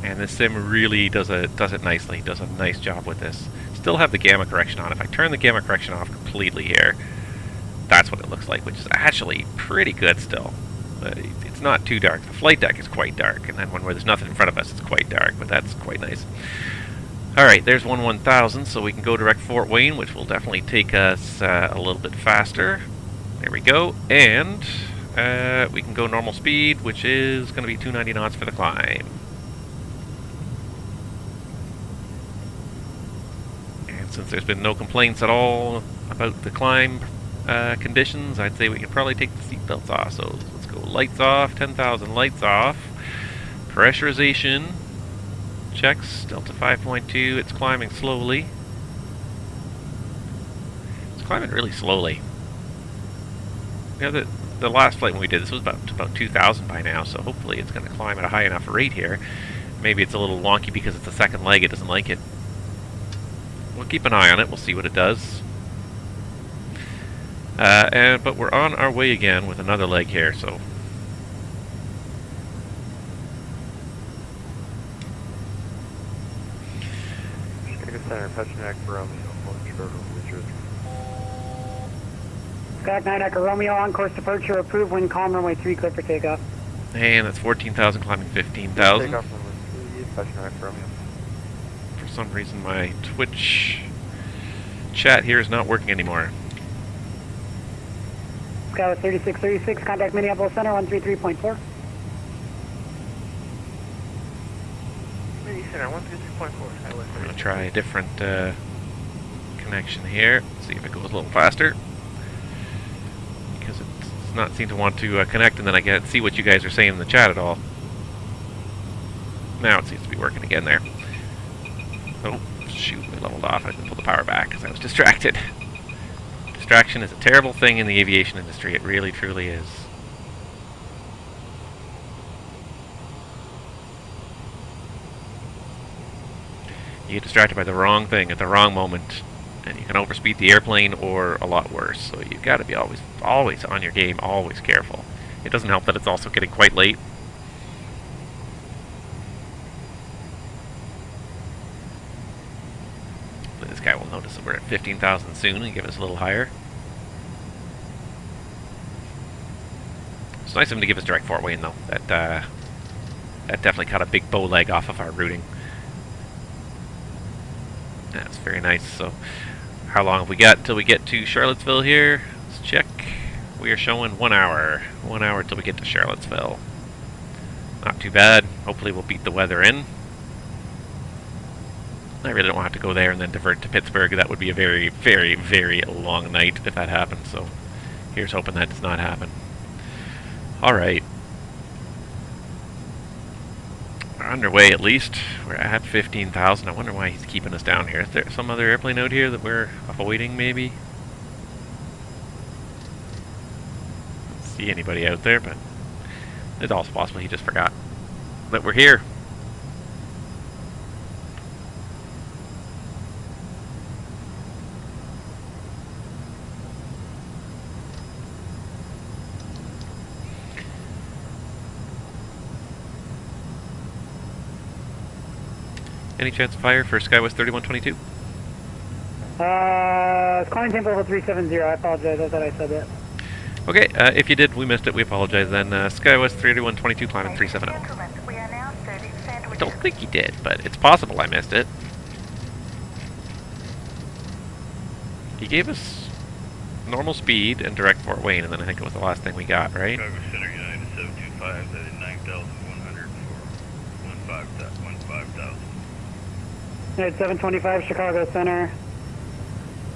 And this sim really does it nicely, does a nice job with this. Still have the gamma correction on. If I turn the gamma correction off completely here, that's what it looks like, which is actually pretty good still. It's not too dark. The flight deck is quite dark, and then when there's nothing in front of us, it's quite dark, but that's quite nice. Alright, there's 11,000, so we can go direct Fort Wayne, which will definitely take us a little bit faster. There we go, and we can go normal speed, which is going to be 290 knots for the climb. And since there's been no complaints at all about the climb conditions, I'd say we could probably take the seatbelts off. So let's go lights off, 10,000 lights off. Pressurization checks, Delta 5.2, it's climbing slowly. It's climbing really slowly. You know, the last flight when we did this was about 2,000 by now, so hopefully it's going to climb at a high enough rate here. Maybe it's a little wonky because it's the second leg, it doesn't like it. We'll keep an eye on it, we'll see what it does. But we're on our way again with another leg here, so... Center, Pushback and Romeo, Skag 9 Echo Romeo, on course departure approved, wind calm, runway 3, clear for takeoff. And that's 14,000 climbing 15,000. Takeoff number 3, Pushback and Romeo. For some reason my Twitch chat here is not working anymore. Skywest 3636, contact Minneapolis Center 133.4. Center 133.4. I'm going to try a different connection here. See if it goes a little faster. Because it does not seem to want to connect, and then I can't see what you guys are saying in the chat at all. Now it seems to be working again there. Oh, shoot, we leveled off. I didn't pull the power back because I was distracted. Distraction is a terrible thing in the aviation industry. It really, truly is. You get distracted by the wrong thing at the wrong moment, and you can overspeed the airplane or a lot worse. So you've got to be always on your game, always careful. It doesn't help that it's also getting quite late. This guy will notice that we're at 15,000 soon and give us a little higher. It's nice of him to give us direct Fort Wayne though. That definitely cut a big bow leg off of our routing. That's very nice. So, how long have we got until we get to Charlottesville here? Let's check. We are showing 1 hour. 1 hour till we get to Charlottesville. Not too bad. Hopefully we'll beat the weather in. I really don't want to have to go there and then divert to Pittsburgh. That would be a very, very, very long night if that happened. So, here's hoping that does not happen. Alright. We're underway at least. We're at 15,000. I wonder why he's keeping us down here. Is there some other airplane out here that we're avoiding maybe? Don't see anybody out there, but it's also possible he just forgot that we're here. Any chance of fire for SkyWest 3122? Climbing tempo level 370. I apologize. I thought I said that. Okay, if you did, we missed it. We apologize then. SkyWest 3122, climbing 370. I don't think he did, but it's possible I missed it. He gave us normal speed and direct Fort Wayne, and then I think it was the last thing we got, right? Chicago Center United 725, that is 9,100 for 15,000. United 725 Chicago Center.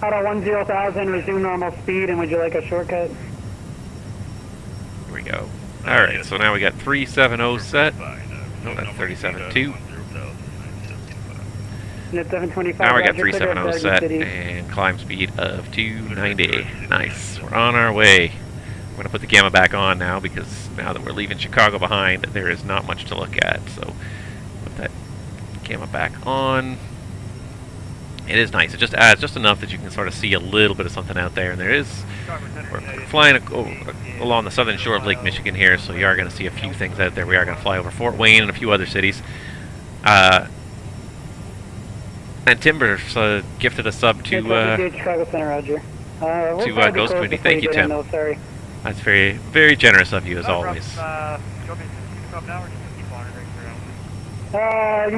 Auto 10,000, resume normal speed, and would you like a shortcut? Here we go. Alright, so now we got 370 set. No, that's 37.2. Unit 725. Now we got 370 set and climb speed of 290. Nice. We're on our way. We're going to put the gamma back on now because now that we're leaving Chicago behind, there is not much to look at. So put that gamma back on. It is nice. It just adds just enough that you can sort of see a little bit of something out there. And there is, we're flying along the southern shore of Lake Michigan here, so you are going to see a few things out there. We are going to fly over Fort Wayne and a few other cities. And Timber gifted a sub to Chicago Center, Roger. Ghost Community. Thank you, Tim. Sorry. That's very, very generous of you, as always. You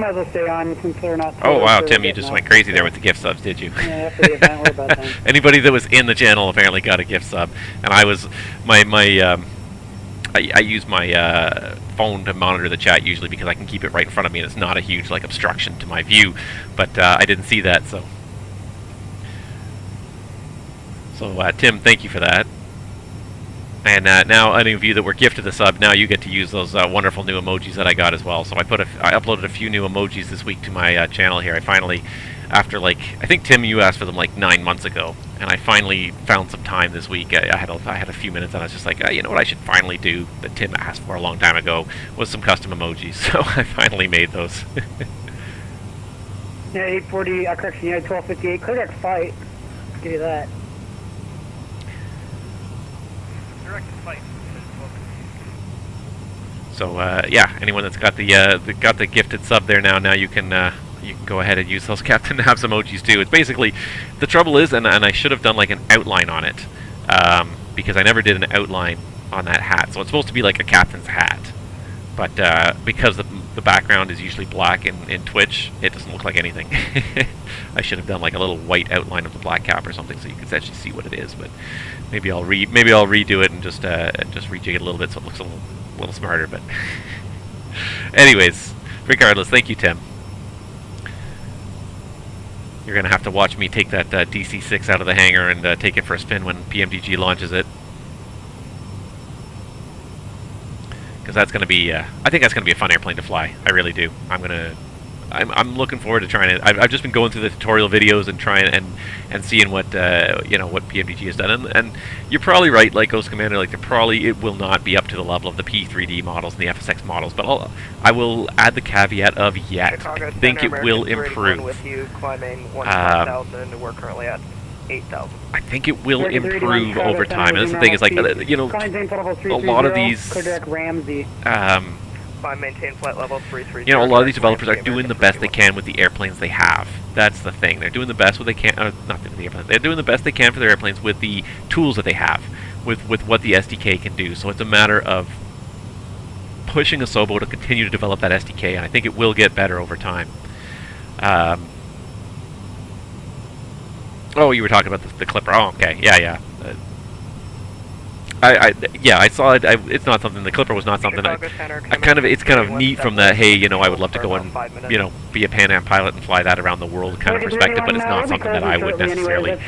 might as well stay on since they're not. Oh wow, Tim, you just went crazy there with the gift subs, did you? Yeah, after the event, we're about done. Anybody that was in the channel apparently got a gift sub, and I was I use my phone to monitor the chat usually because I can keep it right in front of me and it's not a huge like obstruction to my view, but I didn't see that, so Tim, thank you for that. And now any of you that were gifted the sub, now you get to use those wonderful new emojis that I got as well. So I uploaded a few new emojis this week to my channel here. I finally, after like, I think Tim, you asked for them like 9 months ago, and I finally found some time this week. I had a few minutes, and I was just like, you know what I should finally do that Tim asked for a long time ago was some custom emojis. So I finally made those. Yeah, 840, correction, yeah, 1258, clear fight. I'll give you that. So yeah, anyone that's got the gifted sub there now you can go ahead and use those Captain Nabs emojis too. It's basically, the trouble is, and I should have done like an outline on it because I never did an outline on that hat. So it's supposed to be like a captain's hat, but because the background is usually black in Twitch, it doesn't look like anything. I should have done like a little white outline of the black cap or something so you can actually see what it is. But maybe I'll redo it and just rejig it a little bit so it looks a little smarter. But anyways, regardless, thank you, Tim. You're gonna have to watch me take that DC-6 out of the hangar and take it for a spin when PMDG launches it, because that's gonna be I think that's gonna be a fun airplane to fly. I really do. I'm looking forward to trying it. I've just been going through the tutorial videos and trying and seeing what what PMDG has done. And you're probably right, like Ghost Commander, like it will not be up to the level of the P3D models and the FSX models. But I will add the caveat of yet. I think it will improve. With you climbing 1,000, we're currently at 8,000. I think it will improve over time. And that's the thing is, like, a lot of these. Maintain flight level 330. A lot of these developers are doing the best they can with the airplanes they have. That's the thing. They're doing the best what they can. Not the airplanes. They're doing the best they can for their airplanes with the tools that they have, with what the SDK can do. So it's a matter of pushing Asobo to continue to develop that SDK, and I think it will get better over time. Oh, you were talking about the Clipper. Oh, okay. Yeah. I saw it. It's not something. The Clipper was not something. It's kind of neat from the hey, I would love to go and be a Pan Am pilot and fly that around the world kind of perspective, but it's not something that I would necessarily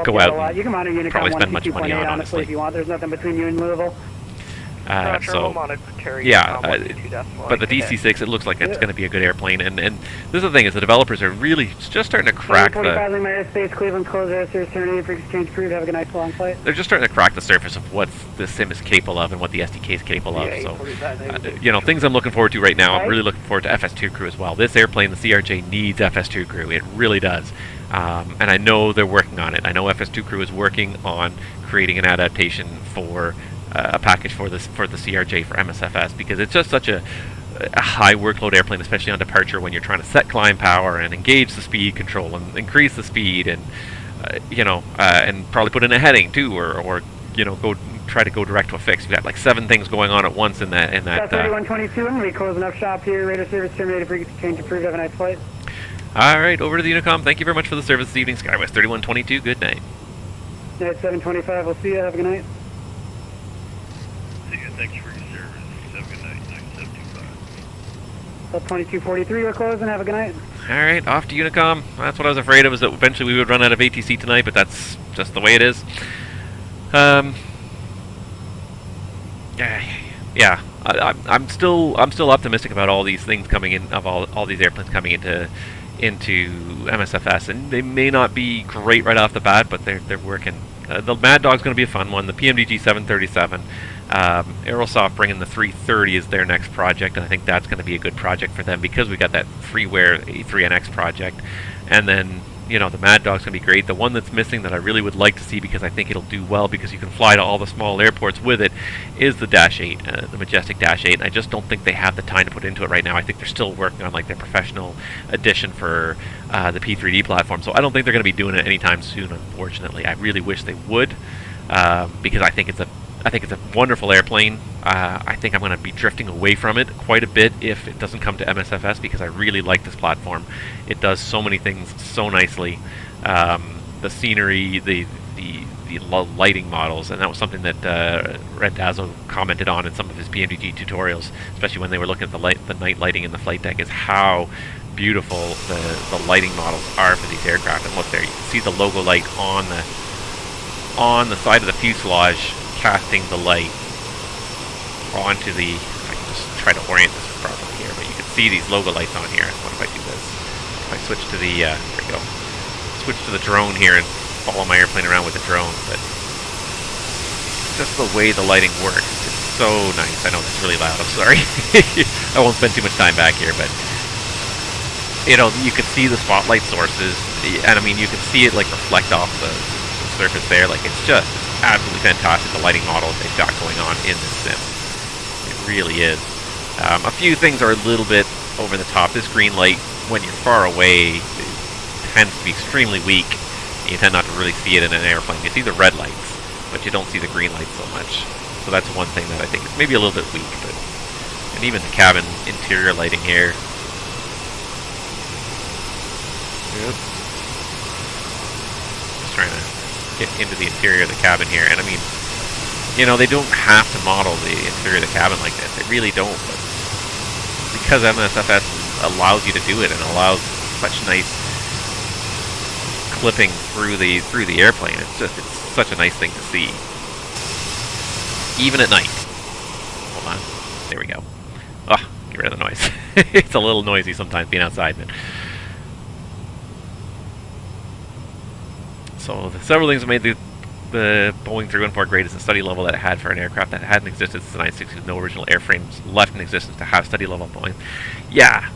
go out and probably spend much money on, honestly. There's nothing between you and Louisville. But the DC-6, it looks like it's going to be a good airplane, and this is the thing, is the developers are really just starting to crack the... They're just starting to crack the surface of what the sim is capable of and what the SDK is capable of, so... things I'm looking forward to right now, I'm really looking forward to FS2 crew as well. This airplane, the CRJ, needs FS2 crew, it really does. And I know they're working on it. I know FS2 crew is working on creating an adaptation for... a package for the CRJ for MSFS, because it's just such a a high workload airplane, especially on departure when you're trying to set climb power and engage the speed control and increase the speed and and probably put in a heading too, or try to go direct to a fix. You've got like 7 things going on at once in that. 3122, and we closing up shop here. Radar service terminated. Frequency change approved. Have a nice flight. All right, over to the Unicom. Thank you very much for the service this evening. Skywest 3122. Good night. Night 725. We'll see you. Have a good night. See you. Thanks for your service. Have a good night. 9725. 2243. We're closing. Have a good night. All right, off to Unicom. That's what I was afraid of, is that eventually we would run out of ATC tonight, but that's just the way it is. Yeah, I'm still optimistic about all these things coming in, of all these airplanes coming into MSFS, and they may not be great right off the bat, but they're working. The Mad Dog's going to be a fun one. The PMDG 737, Aerosoft bringing the 330 is their next project, and I think that's going to be a good project for them because we got that freeware A3NX project, and then the Mad Dog's going to be great. The one that's missing that I really would like to see, because I think it'll do well because you can fly to all the small airports with it, is the Dash 8, the Majestic Dash 8. And I just don't think they have the time to put into it right now. I think they're still working on like their professional edition for the P3D platform. So I don't think they're going to be doing it anytime soon, unfortunately. I really wish they would, because I think it's a wonderful airplane. I think I'm going to be drifting away from it quite a bit if it doesn't come to MSFS, because I really like this platform. It does so many things so nicely. The scenery, the lighting models, and that was something that Red Dazzle commented on in some of his PMDG tutorials, especially when they were looking at the night lighting in the flight deck, is how beautiful the lighting models are for these aircraft. And look there, you can see the logo light on the side of the fuselage, casting the light onto the, if I can just try to orient this properly here, but you can see these logo lights on here. What if I do this? If I switch to the, there we go, switch to the drone here and follow my airplane around with the drone, but just the way the lighting works, it's so nice. I know it's really loud, I'm sorry. I won't spend too much time back here, but you can see the spotlight sources, and I mean, you can see it like reflect off the surface there. Like, it's just absolutely fantastic, the lighting models they've got going on in this sim. It really is. A few things are a little bit over the top. This green light, when you're far away, tends to be extremely weak. You tend not to really see it in an airplane. You see the red lights, but you don't see the green lights so much. So that's one thing that I think is maybe a little bit weak. But and even the cabin interior lighting here. Yep. Just trying to get into the interior of the cabin here, and I mean, they don't have to model the interior of the cabin like this. They really don't, but because MSFS allows you to do it and allows such nice clipping through the airplane, it's such a nice thing to see, even at night. Hold on, there we go. Oh, get rid of the noise. It's a little noisy sometimes being outside, but. So several things that made the Boeing 314 great is the study level that it had for an aircraft that hadn't existed since the 960, with no original airframes left in existence to have study level Boeing. Yeah,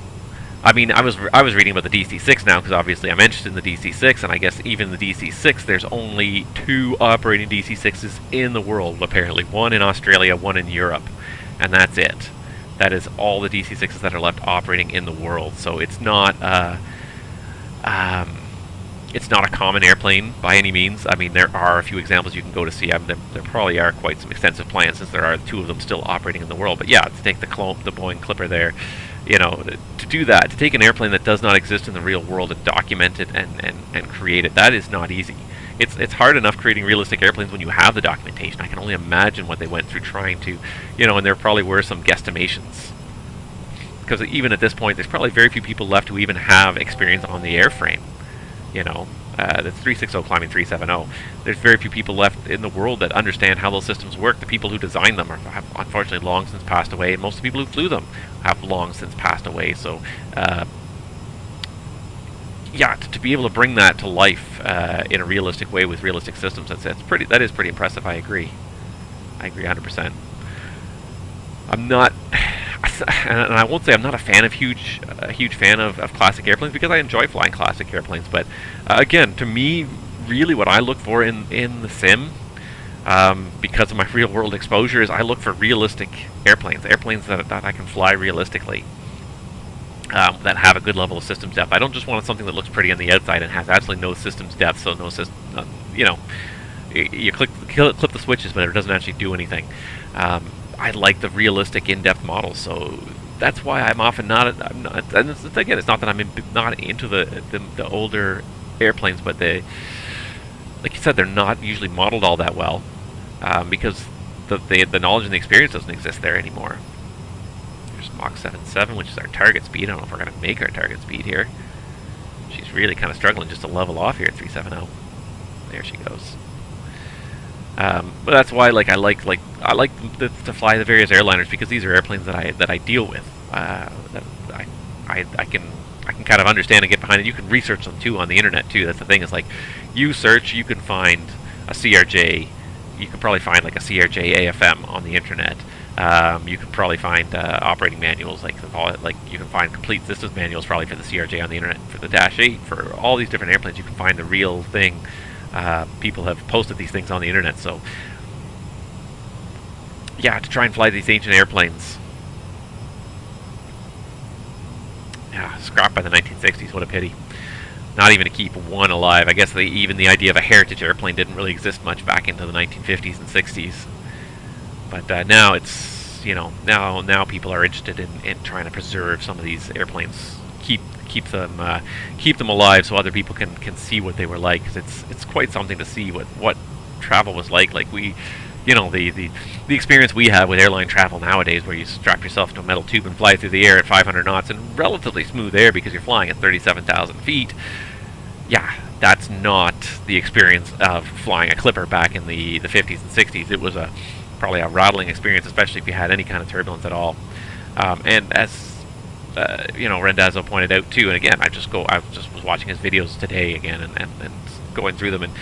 I mean, I was reading about the DC-6 now, because obviously I'm interested in the DC-6, and I guess even the DC-6, there's only 2 operating DC-6s in the world, apparently. One in Australia, one in Europe, and that's it. That is all the DC-6s that are left operating in the world. So it's not it's not a common airplane by any means. I mean, there are a few examples you can go to see. There probably are quite some extensive plans, since there are 2 of them still operating in the world. But yeah, to take the Boeing Clipper there, to do that, to take an airplane that does not exist in the real world and document it and create it, that is not easy. It's hard enough creating realistic airplanes when you have the documentation. I can only imagine what they went through trying to, and there probably were some guesstimations. Because even at this point, there's probably very few people left who even have experience on the airframe. The 360 climbing 370, there's very few people left in the world that understand how those systems work. The people who designed them have unfortunately long since passed away, and most of the people who flew them have long since passed away. So yeah, to be able to bring that to life in a realistic way with realistic systems, that is pretty impressive. I agree 100%. I'm not, and I won't say I'm not a huge fan of classic airplanes, because I enjoy flying classic airplanes. But again, to me, really what I look for in the sim, because of my real-world exposure, is I look for realistic airplanes that I can fly realistically, that have a good level of systems depth. I don't just want something that looks pretty on the outside and has absolutely no systems depth, so no system, you clip the switches, but it doesn't actually do anything. I like the realistic, in-depth models, so that's why I'm often not. And again, it's not that I'm not into the older airplanes, but they, like you said, they're not usually modeled all that well, because the knowledge and the experience doesn't exist there anymore. There's Mach 77, which is our target speed. I don't know if we're going to make our target speed here. She's really kind of struggling just to level off here at 370. There she goes. But that's why, like, I like to fly the various airliners, because these are airplanes that I deal with. That I can kind of understand and get behind it. You can research them too on the internet too. That's the thing. Is like, you search, you can find a CRJ. You can probably find like a CRJ AFM on the internet. You can probably find operating manuals, like you can find complete systems manuals probably for the CRJ on the internet, for the Dash 8, for all these different airplanes. You can find the real thing. People have posted these things on the internet, so yeah, to try and fly these ancient airplanes. Yeah, scrapped by the 1960s, what a pity. Not even to keep one alive. I guess even the idea of a heritage airplane didn't really exist much back into the 1950s and 60s. But now it's, now people are interested in trying to preserve some of these airplanes, keep them alive, so other people can see what they were like. 'Cause it's quite something to see what travel was like. Like the experience we have with airline travel nowadays, where you strap yourself to a metal tube and fly through the air at 500 knots in relatively smooth air because you're flying at 37,000 feet. Yeah, that's not the experience of flying a Clipper back in the 50s and 60s. It was probably a rattling experience, especially if you had any kind of turbulence at all. And as Rendazzo pointed out too, and again, I just was watching his videos today again and going through them, and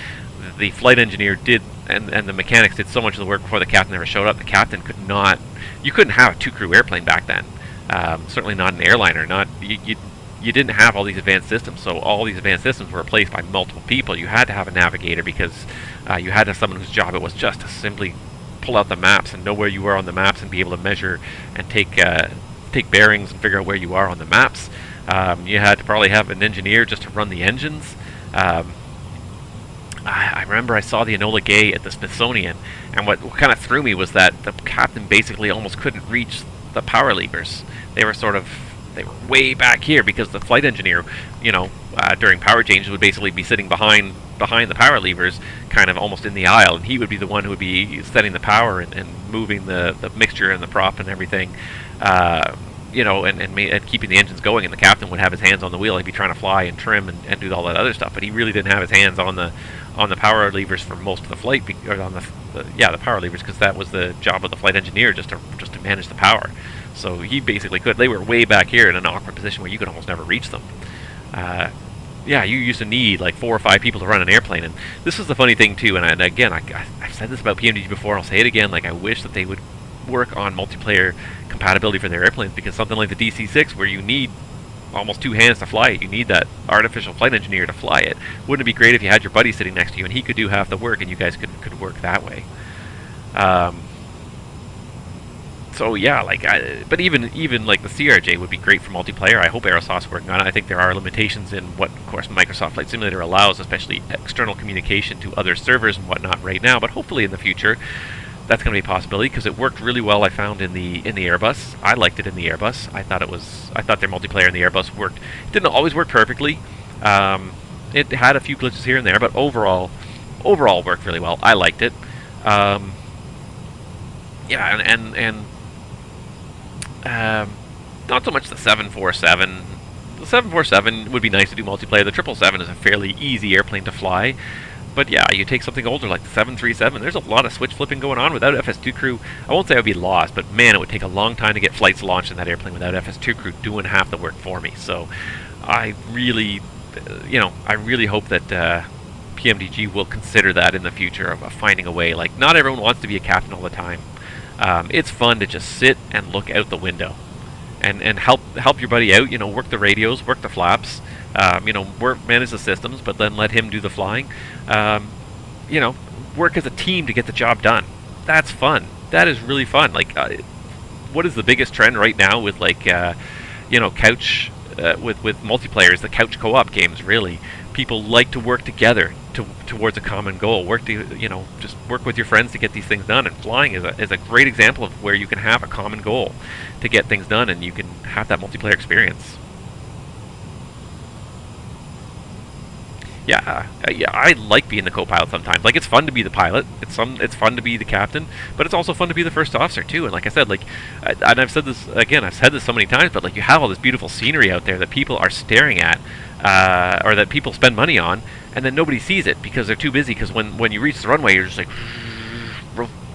the flight engineer did, and the mechanics did so much of the work before the captain ever showed up. The captain you couldn't have a 2-crew airplane back then. Certainly not an airliner. You didn't have all these advanced systems, so all these advanced systems were replaced by multiple people. You had to have a navigator, because you had to have someone whose job it was just to simply pull out the maps and know where you were on the maps and be able to measure and take bearings and figure out where you are on the maps. You had to probably have an engineer just to run the engines. I remember I saw the Enola Gay at the Smithsonian, and what kind of threw me was that the captain basically almost couldn't reach the power levers. They were way back here, because the flight engineer, during power changes would basically be sitting behind the power levers, kind of almost in the aisle, and he would be the one who would be setting the power and moving the mixture and the prop and everything, and keeping the engines going. And the captain would have his hands on the wheel. He'd be trying to fly and trim and do all that other stuff, but he really didn't have his hands on the power levers for most of the flight, or on the power levers, because that was the job of the flight engineer, just to manage the power. So he basically could. They were way back here in an awkward position where you could almost never reach them. You used to need like 4 or 5 people to run an airplane, and this is the funny thing too. And again, I've said this about PMDG before. I'll say it again. Like, I wish that they would work on multiplayer compatibility for their airplanes, because something like the DC-6, where you need almost 2 hands to fly it, you need that artificial flight engineer to fly it. Wouldn't it be great if you had your buddy sitting next to you and he could do half the work, and you guys could work that way? So yeah, but even like the CRJ would be great for multiplayer. I hope Aerosoft's working on it. I think there are limitations in what, of course, Microsoft Flight Simulator allows, especially external communication to other servers and whatnot right now. But hopefully in the future, that's going to be a possibility, because it worked really well. I found in the Airbus. I liked it in the Airbus. I thought their multiplayer in the Airbus worked. It didn't always work perfectly. It had a few glitches here and there, but overall worked really well. I liked it. Not so much the 747. The 747 would be nice to do multiplayer. The 777 is a fairly easy airplane to fly. But yeah, you take something older like the 737, there's a lot of switch flipping going on. Without FS2 crew, I won't say I would be lost, but man, it would take a long time to get flights launched in that airplane without FS2 crew doing half the work for me. So I really hope that PMDG will consider that in the future, of finding a way. Like, not everyone wants to be a captain all the time. It's fun to just sit and look out the window and help your buddy out, work the radios, work the flaps, manage the systems, but then let him do the flying. work as a team to get the job done. That's fun. That is really fun. Like, what is the biggest trend right now with like, you know, couch with multiplayer is the couch co-op games. Really, people like to work together towards a common goal. Just work with your friends to get these things done. And flying is a great example of where you can have a common goal to get things done, and you can have that multiplayer experience. Yeah, I like being the co-pilot sometimes. Like, it's fun to be the pilot. It's fun to be the captain, but it's also fun to be the first officer too. And like I said, like, and I've said this again. I've said this so many times, but like, you have all this beautiful scenery out there that people are staring at, or that people spend money on, and then nobody sees it because they're too busy. Because when you reach the runway, you're just like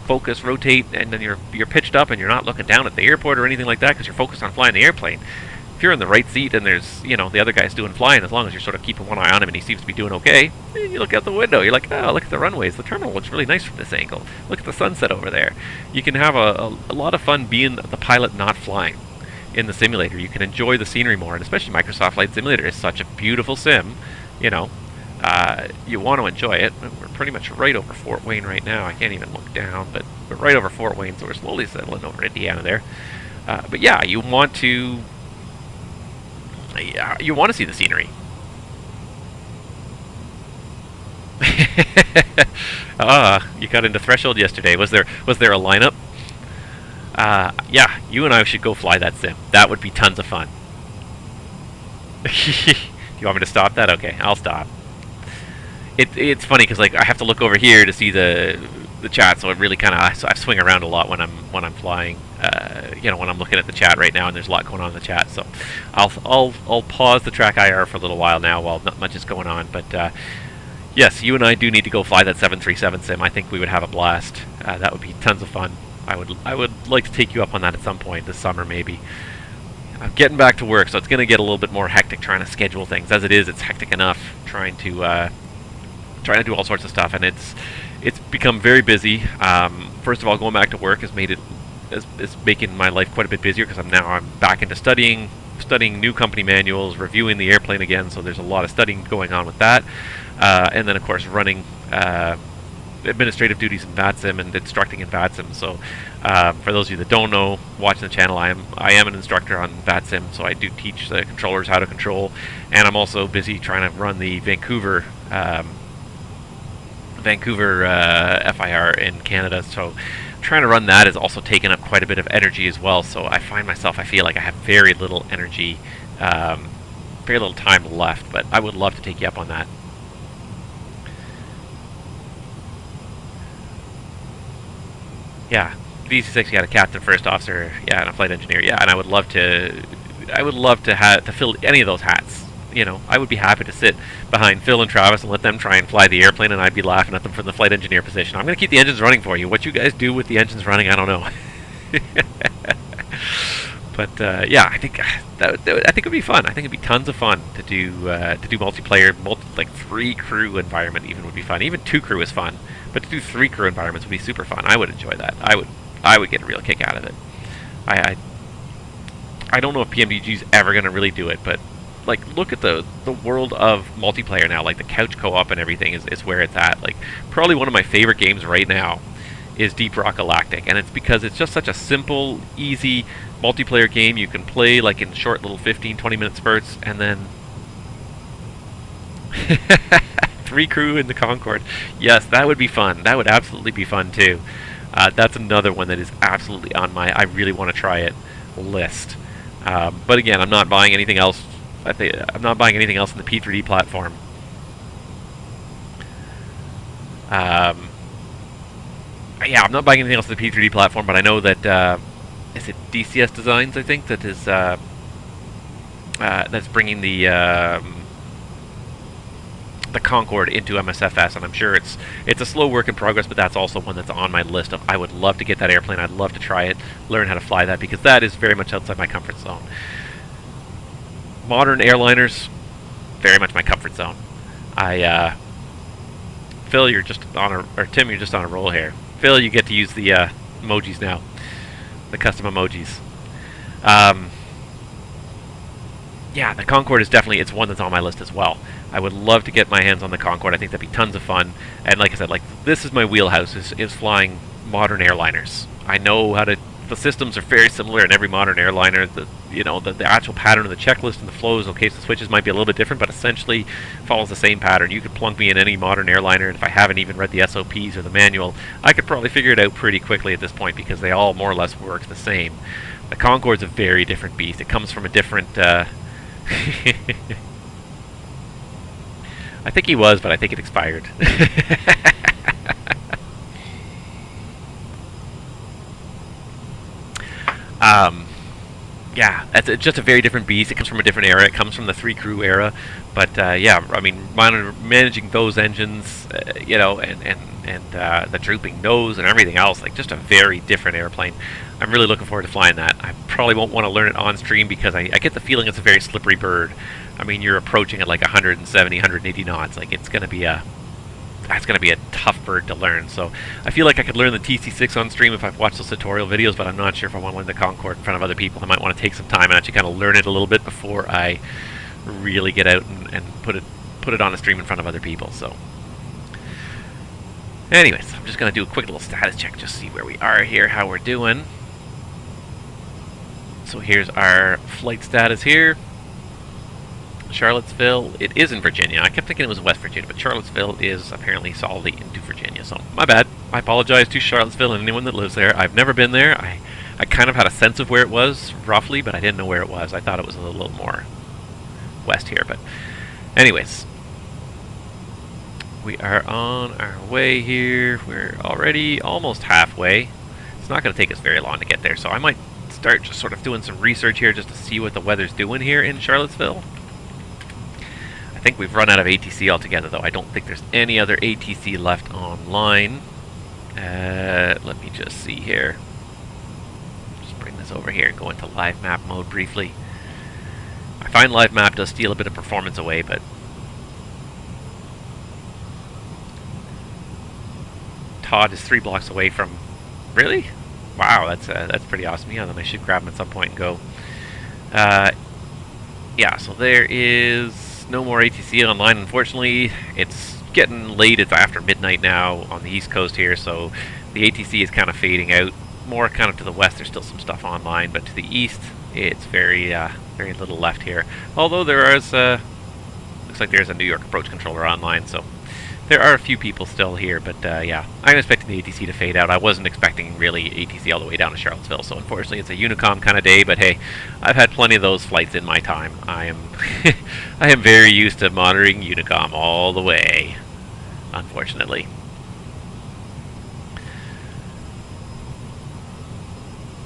focus, rotate, and then you're pitched up, and you're not looking down at the airport or anything like that because you're focused on flying the airplane. If you're in the right seat and there's, you know, the other guy's doing flying, as long as you're sort of keeping one eye on him and he seems to be doing okay, you look out the window, you're like, oh, look at the runways, the terminal looks really nice from this angle, look at the sunset over there. You can have a lot of fun being the pilot not flying in the simulator. You can enjoy the scenery more, and especially Microsoft Flight Simulator is such a beautiful sim, you know. You want to enjoy it. We're pretty much right over Fort Wayne right now. I can't even look down, but we're right over Fort Wayne, so we're slowly settling over Indiana there. But yeah, you want to see the scenery. You got into Threshold yesterday. Was there a lineup? Yeah, you and I should go fly that sim. That would be tons of fun. You want me to stop that? Okay, I'll stop. It's funny because like I have to look over here to see the chat, so it really kind of I swing around a lot when I'm flying. You know, when I'm looking at the chat right now, and there's a lot going on in the chat, so I'll pause the track IR for a little while now while not much is going on. But yes, you and I do need to go fly that 737 sim. I think we would have a blast. That would be tons of fun. I would like to take you up on that at some point this summer, maybe. I'm getting back to work, so it's going to get a little bit more hectic trying to schedule things. As it is, it's hectic enough trying to do all sorts of stuff, and it's become very busy. First of all, going back to work is making my life quite a bit busier because I'm back into studying new company manuals, reviewing the airplane again. So there's a lot of studying going on with that, and then of course running administrative duties in VATSIM and instructing in VATSIM. So for those of you that don't know, watching the channel, I am an instructor on VATSIM, so I do teach the controllers how to control, and I'm also busy trying to run the Vancouver FIR in Canada. So trying to run that is also taking up quite a bit of energy as well. So I feel like I have very little energy, very little time left, but I would love to take you up on that. Yeah, VC6 got a captain, first officer, yeah, and a flight engineer, yeah, and I would love to fill any of those hats. You know, I would be happy to sit behind Phil and Travis and let them try and fly the airplane, and I'd be laughing at them from the flight engineer position. I'm going to keep the engines running for you. What you guys do with the engines running, I don't know. But yeah, I think it would be fun. I think it'd be tons of fun to do multiplayer, like 3 crew environment even would be fun. Even 2 crew is fun, but to do 3 crew environments would be super fun. I would enjoy that. I would get a real kick out of it. I don't know if PMDG is ever going to really do it, but like, look at the world of multiplayer now. Like the couch co-op and everything is where it's at. Like, probably one of my favorite games right now is Deep Rock Galactic, and it's because it's just such a simple, easy multiplayer game. You can play like in short little 15-20 minute spurts, and then 3 crew in the Concorde. Yes, that would be fun. That would absolutely be fun too. That's another one that is absolutely on my I really want to try it list. But again, I'm not buying anything else. I'm not buying anything else in the P3D platform. Yeah, I'm not buying anything else in the P3D platform, but I know that is it DCS Designs, I think, that is that's bringing the Concorde into MSFS, and I'm sure it's a slow work in progress, but that's also one that's on my list of I would love to get that airplane. I'd love to try it, learn how to fly that, because that is very much outside my comfort zone. Modern airliners, very much my comfort zone. Phil, you're just on a, or Tim, you're just on a roll here. Phil, you get to use the emojis now, the custom emojis. yeah, the Concorde is definitely, it's one that's on my list as well. I would love to get my hands on the Concorde. I think that'd be tons of fun. And like I said, like, this is my wheelhouse, is flying modern airliners. I know how to, the systems are very similar in every modern airliner. The actual pattern of the checklist and the flows, okay, so the switches might be a little bit different, but essentially follows the same pattern. You could plunk me in any modern airliner, and if I haven't even read the SOPs or the manual, I could probably figure it out pretty quickly at this point, because they all more or less work the same. The Concorde's a very different beast. It comes from a different, I think he was, but I think it expired. Yeah, it's just a very different beast. It comes from a different era. It comes from the 3-crew era. But yeah, I mean, managing those engines, you know, and the drooping nose and everything else, like, just a very different airplane. I'm really looking forward to flying that. I probably won't want to learn it on stream because I get the feeling it's a very slippery bird. I mean, you're approaching at like 170, 180 knots. Like, it's going to be a tough bird to learn. So I feel like I could learn the TC6 on stream if I've watched those tutorial videos, but I'm not sure if I want to learn the Concorde in front of other people. I might want to take some time and actually kind of learn it a little bit before I really get out and put it on a stream in front of other people. So anyways, I'm just going to do a quick little status check, just see where we are here, how we're doing. So here's our flight status here. Charlottesville, it is in Virginia. I kept thinking it was West Virginia, but Charlottesville is apparently solidly into Virginia. So, my bad. I apologize to Charlottesville and anyone that lives there. I've never been there. I kind of had a sense of where it was, roughly, but I didn't know where it was. I thought it was a little more west here, but anyways. We are on our way here. We're already almost halfway. It's not going to take us very long to get there, so I might start just sort of doing some research here just to see what the weather's doing here in Charlottesville. I think we've run out of ATC altogether, though. I don't think there's any other ATC left online. Let me just see here. Just bring this over here and go into live map mode briefly. I find live map does steal a bit of performance away, but Todd is 3 blocks away from... Really? Wow, that's pretty awesome. Yeah, then I should grab him at some point and go. Yeah, so there is no more ATC online, unfortunately. It's getting late. It's after midnight now on the East Coast here, so the ATC is kind of fading out. More kind of to the west, there's still some stuff online, but to the east, it's very little left here. Although there is, looks like there's a New York approach controller online, so there are a few people still here, but yeah, I'm expecting the ATC to fade out. I wasn't expecting really ATC all the way down to Charlottesville, so unfortunately it's a Unicom kind of day, but hey, I've had plenty of those flights in my time. I am I am very used to monitoring Unicom all the way, unfortunately.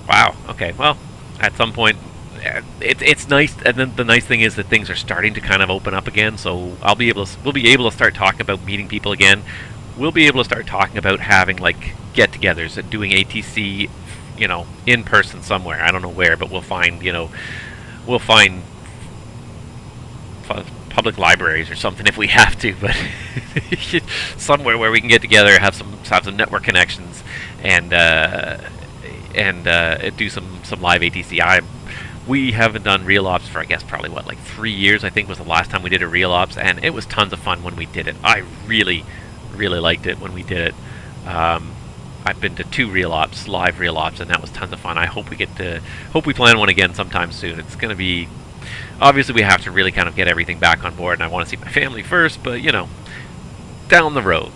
Wow, okay, well, at some point, it's nice, and then the nice thing is that things are starting to kind of open up again, so we'll be able to start talking about meeting people again. We'll be able to start talking about having, like, get-togethers and doing ATC, you know, in person somewhere. I don't know where, but we'll find public libraries or something if we have to, but somewhere where we can get together, have some network connections, and do some live ATC. We haven't done real ops for, I guess, probably, what, like 3 years, I think, was the last time we did a real ops, and it was tons of fun when we did it. I really, really liked it when we did it. I've been to 2 real ops, live real ops, and that was tons of fun. I hope we plan one again sometime soon. It's going to be, obviously we have to really kind of get everything back on board, and I want to see my family first, but, you know, down the road,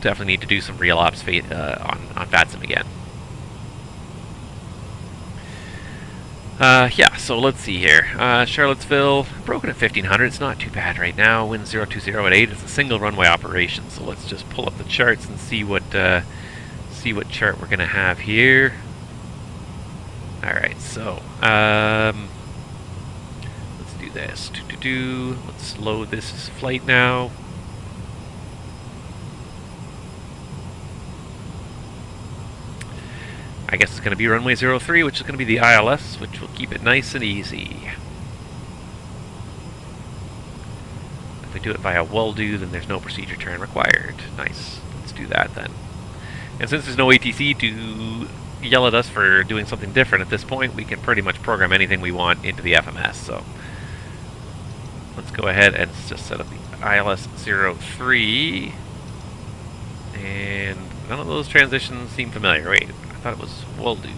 definitely need to do some real ops on VATSIM again. Yeah, so let's see here. Charlottesville, broken at 1500. It's not too bad right now. Wind 020 at 8. It's a single runway operation. So let's just pull up the charts and see what chart we're gonna have here. All right, so let's do this. Let's load this flight now. I guess it's going to be runway 03, which is going to be the ILS, which will keep it nice and easy. If we do it via WULDO, then there's no procedure turn required. Nice. Let's do that then. And since there's no ATC to yell at us for doing something different at this point, we can pretty much program anything we want into the FMS. So let's go ahead and just set up the ILS-03. And none of those transitions seem familiar. Wait, I thought it was Woldu.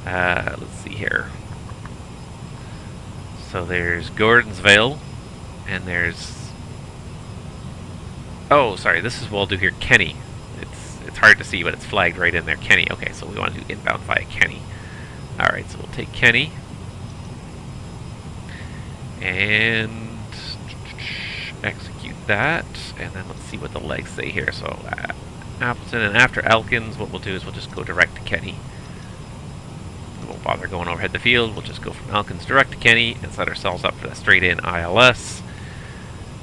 Let's see here. So there's Gordonsville, and there's... Oh, sorry, this is Woldu here, Kenny. It's hard to see, but it's flagged right in there, Kenny. Okay, so we want to do inbound via Kenny. Alright, so we'll take Kenny. And execute that, and then let's see what the legs say here. So Appleton, and after Elkins, what we'll do is we'll just go direct to Kenny. We won't bother going overhead the field. We'll just go from Elkins direct to Kenny and set ourselves up for the straight in ILS.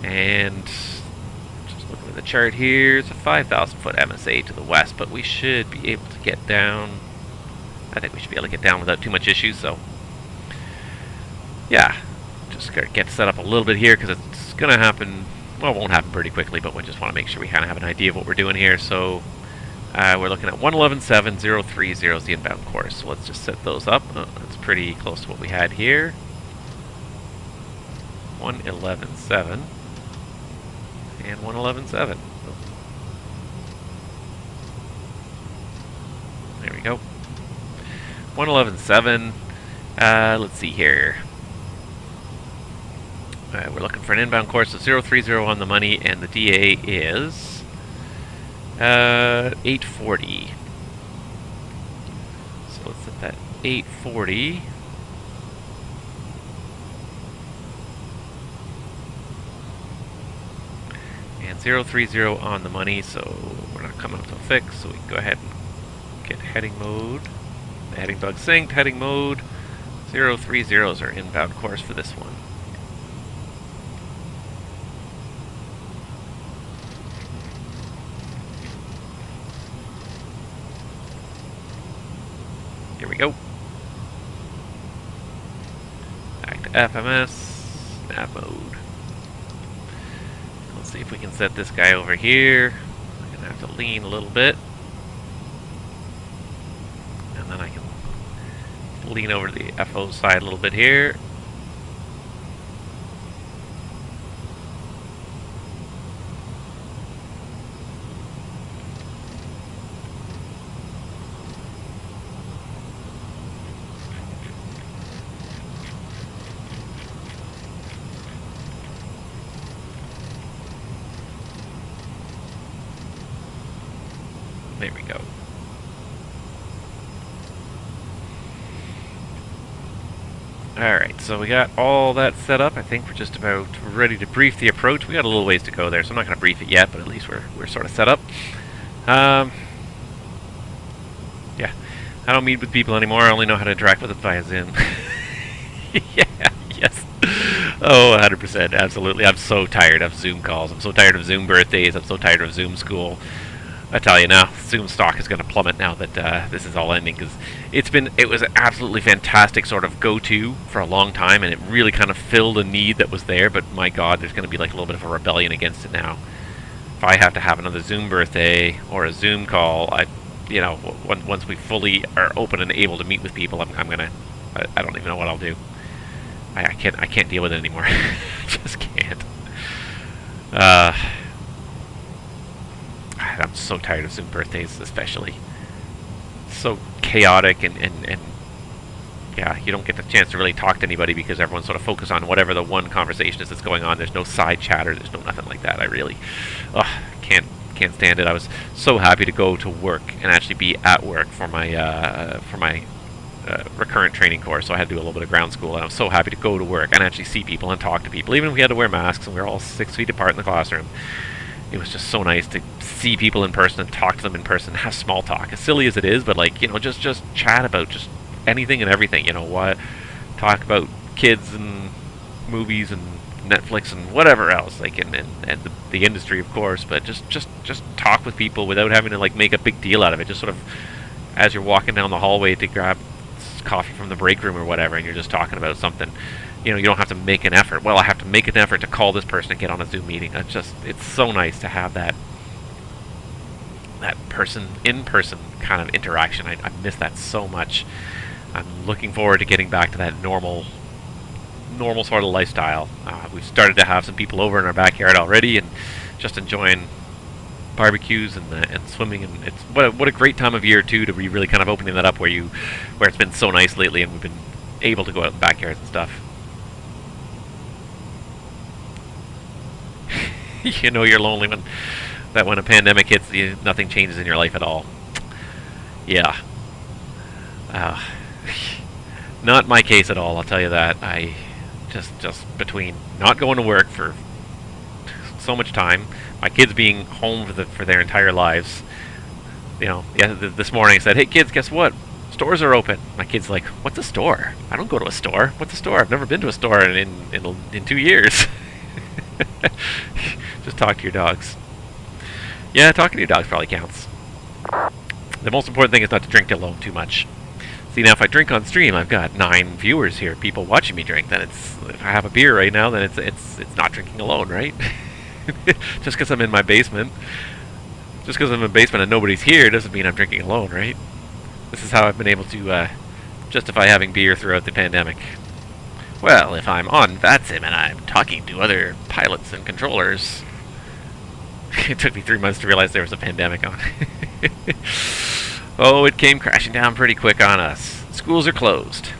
And just looking at the chart here, it's a 5,000 foot MSA to the west, but we should be able to get down. I think we should be able to get down without too much issue. So yeah, just get set up a little bit here because it's going to happen. Well, it won't happen pretty quickly, but we just want to make sure we kind of have an idea of what we're doing here. So we're looking at 111.7, 030 is the inbound course. So let's just set those up. That's pretty close to what we had here. 111.7 and 111.7. There we go. 111.7. Let's see here. We're looking for an inbound course of 030 on the money, and the DA is 840. So let's set that 840. And 030 on the money, so we're not coming up to a fix, so we can go ahead and get heading mode. The heading bug synced, heading mode. 030 is our inbound course for this one. Here we go. Back to FMS, nav mode. Let's see if we can set this guy over here. I'm gonna have to lean a little bit. And then I can lean over to the FO side a little bit here. There we go. Alright, so we got all that set up. I think we're just about ready to brief the approach. We got a little ways to go there, so I'm not going to brief it yet, but at least we're sort of set up. Yeah, I don't meet with people anymore. I only know how to interact with them via Zoom. Yeah, yes. Oh, 100%, absolutely. I'm so tired of Zoom calls. I'm so tired of Zoom birthdays. I'm so tired of Zoom school. I tell you now, Zoom stock is going to plummet now that this is all ending, because it was an absolutely fantastic sort of go-to for a long time, and it really kind of filled a need that was there. But my God, there's going to be like a little bit of a rebellion against it now. If I have to have another Zoom birthday or a Zoom call, once we fully are open and able to meet with people, I don't even know what I'll do. I can't deal with it anymore. I just can't. I'm so tired of Zoom birthdays, especially. So chaotic, and yeah, you don't get the chance to really talk to anybody because everyone's sort of focused on whatever the one conversation is that's going on. There's no side chatter. There's no nothing like that. I really can't stand it. I was so happy to go to work and actually be at work for my recurrent training course. So I had to do a little bit of ground school, and I was so happy to go to work and actually see people and talk to people, even if we had to wear masks and we were all 6 feet apart in the classroom. It was just so nice to see people in person and talk to them in person, have small talk, as silly as it is, but like, just chat about just anything and everything, what, talk about kids and movies and Netflix and whatever else, like, and the industry, of course, but just talk with people without having to like make a big deal out of it. Just sort of as you're walking down the hallway to grab coffee from the break room or whatever, and you're just talking about something. You don't have to make an effort. Well, I have to make an effort to call this person and get on a Zoom meeting. It's so nice to have that in-person kind of interaction. I miss that so much. I'm looking forward to getting back to that normal normal sort of lifestyle. We've started to have some people over in our backyard already, and just enjoying barbecues and swimming, and it's what a great time of year too to be really kind of opening that up where it's been so nice lately, and we've been able to go out in the backyards and stuff. You know you're lonely when a pandemic hits you, nothing changes in your life at all. Yeah. Not my case at all, I'll tell you that. I just between not going to work for so much time, my kids being home for their entire lives. You know, this morning I said, "Hey kids, guess what? Stores are open." My kid's like, "What's a store? I don't go to a store. What's a store? I've never been to a store in 2 years." Just talk to your dogs. Yeah, talking to your dogs probably counts. The most important thing is not to drink alone too much. See, now if I drink on stream, I've got 9 viewers here, people watching me drink. Then if I have a beer right now, then it's not drinking alone, right? Just because I'm in my basement. Just because I'm in the basement and nobody's here doesn't mean I'm drinking alone, right? This is how I've been able to justify having beer throughout the pandemic. Well, if I'm on VATSIM and I'm talking to other pilots and controllers... It took me 3 months to realize there was a pandemic on. Oh, it came crashing down pretty quick on us. Schools are closed.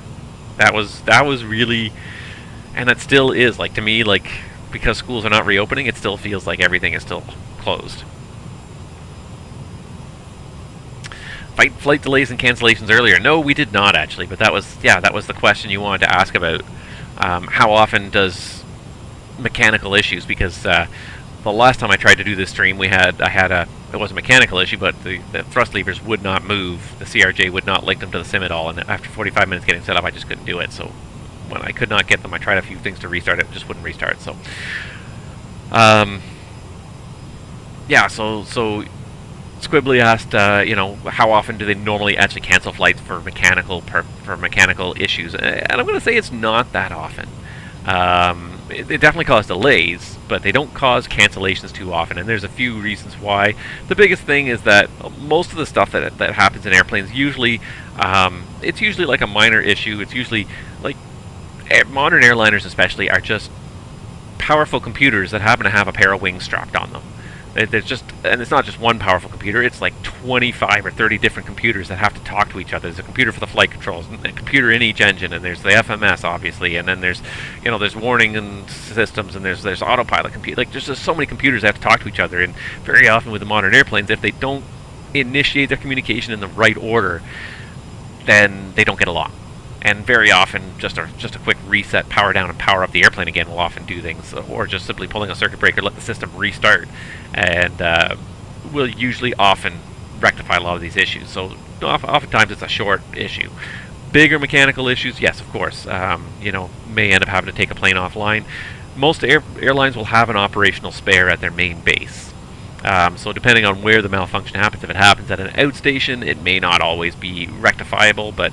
That was really... And it still is. Like, to me, like, because schools are not reopening, it still feels like everything is still closed. Flight delays and cancellations earlier. No, we did not actually, but that was the question you wanted to ask about. How often does mechanical issues? Because the last time I tried to do this stream, it was a mechanical issue, but the thrust levers would not move. The CRJ would not link them to the sim at all, and after 45 minutes getting set up, I just couldn't do it. So when I could not get them, I tried a few things to restart it, just wouldn't restart. So, yeah. So Squibbly asked, how often do they normally actually cancel flights for mechanical issues? And I'm going to say it's not that often. They definitely cause delays, but they don't cause cancellations too often, and there's a few reasons why. The biggest thing is that most of the stuff that happens in airplanes, it's usually like a minor issue. It's usually like modern airliners especially are just powerful computers that happen to have a pair of wings strapped on them. And it's not just one powerful computer, it's like 25 or 30 different computers that have to talk to each other. There's a computer for the flight controls, and a computer in each engine, and there's the FMS obviously, and then there's warning and systems, and there's autopilot computer. Like, there's just so many computers that have to talk to each other, and very often with the modern airplanes, if they don't initiate their communication in the right order, then they don't get along. And very often, just a quick reset, power down and power up the airplane again will often do things, or just simply pulling a circuit breaker, let the system restart, and will usually often rectify a lot of these issues. So oftentimes it's a short issue. Bigger mechanical issues, yes, of course, may end up having to take a plane offline. Most airlines will have an operational spare at their main base. So depending on where the malfunction happens, if it happens at an outstation, it may not always be rectifiable, but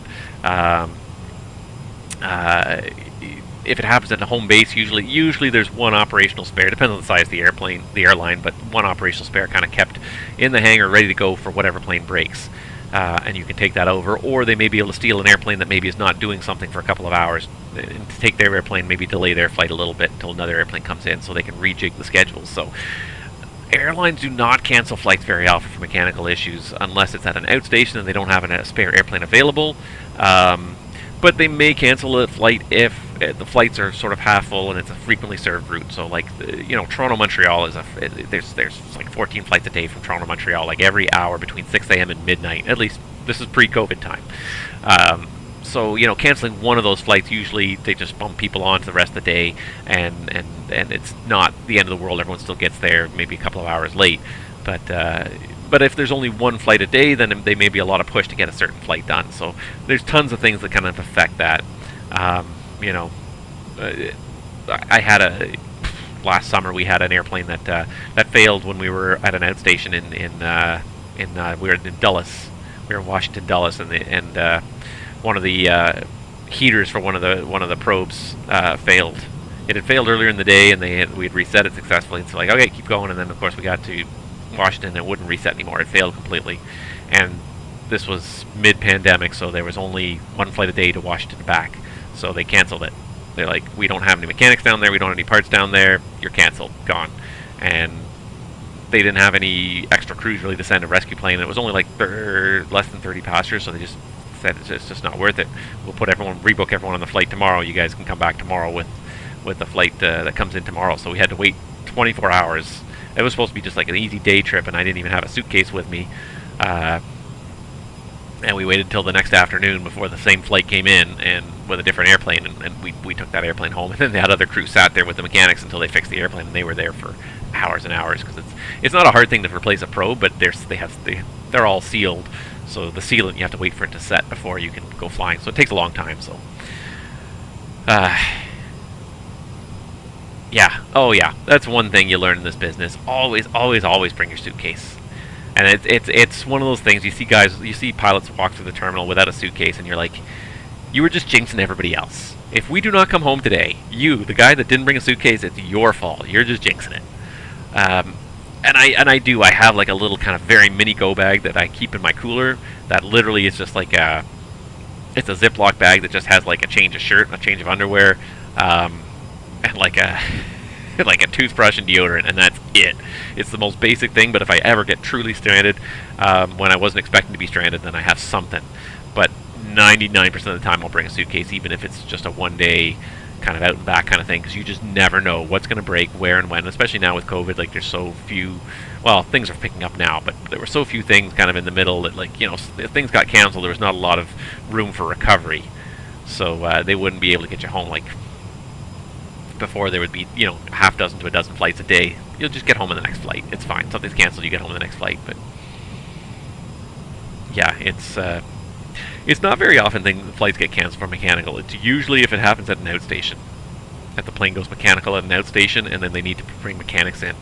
if it happens at a home base, usually there's one operational spare. Depends on the size of the airline, but one operational spare kind of kept in the hangar, ready to go for whatever plane breaks, and you can take that over. Or they may be able to steal an airplane that maybe is not doing something for a couple of hours, and to take their airplane, maybe delay their flight a little bit until another airplane comes in, so they can rejig the schedules. So airlines do not cancel flights very often for mechanical issues unless it's at an outstation and they don't have a spare airplane available. But they may cancel a flight if the flights are sort of half full and it's a frequently served route. So, like, Toronto-Montreal there's like 14 flights a day from Toronto-Montreal, like every hour between 6 a.m. and midnight. At least this is pre-COVID time. So, canceling one of those flights, usually they just bump people on to the rest of the day, and it's not the end of the world. Everyone still gets there maybe a couple of hours late. But if there's only one flight a day, then there may be a lot of push to get a certain flight done. So there's tons of things that kind of affect that. I had last summer we had an airplane that failed when we were at an outstation we were in Dulles. We were in Washington Dulles, and one of the heaters for one of the probes failed. It had failed earlier in the day, and we had reset it successfully. It's like, okay, keep going. And then of course we got to Washington, and it wouldn't reset anymore. It failed completely, and this was mid-pandemic, so there was only one flight a day to Washington back, so they canceled it. They're like, we don't have any mechanics down there, we don't have any parts down there, you're canceled, gone. And they didn't have any extra crews really to send a rescue plane. It was only like less than 30 passengers, so they just said it's just not worth it. We'll rebook everyone on the flight tomorrow. You guys can come back tomorrow with the flight that comes in tomorrow. So we had to wait 24 hours. It was supposed to be just like an easy day trip, and I didn't even have a suitcase with me. And we waited until the next afternoon before the same flight came in, and with a different airplane, and we took that airplane home. And then that other crew sat there with the mechanics until they fixed the airplane, and they were there for hours and hours, because it's not a hard thing to replace a probe, but they're all sealed, so the sealant, you have to wait for it to set before you can go flying, so it takes a long time. So yeah, oh yeah, that's one thing you learn in this business. Always bring your suitcase. And it's one of those things, you see pilots walk through the terminal without a suitcase, and you're like, you were just jinxing everybody else. If we do not come home today, you, the guy that didn't bring a suitcase, it's your fault. You're just jinxing it. And I have like a little kind of very mini go bag that I keep in my cooler that literally is just like it's a Ziploc bag that just has like a change of shirt, a change of underwear, and like a toothbrush and deodorant, and that's it. It's the most basic thing, but if I ever get truly stranded, when I wasn't expecting to be stranded, then I have something. But 99% of the time I'll bring a suitcase, even if it's just a one-day kind of out and back kind of thing, because you just never know what's going to break, where and when, especially now with COVID. Like, there's so few, well, things are picking up now, but there were so few things kind of in the middle that, like, you know, if things got canceled, there was not a lot of room for recovery, so they wouldn't be able to get you home. Like before, there would be, you know, half dozen to a dozen flights a day. You'll just get home on the next flight. It's fine. Something's canceled, you get home on the next flight. But yeah, it's not very often the flights get canceled for mechanical. It's usually if it happens at an outstation, that the plane goes mechanical at an outstation, and then they need to bring mechanics in.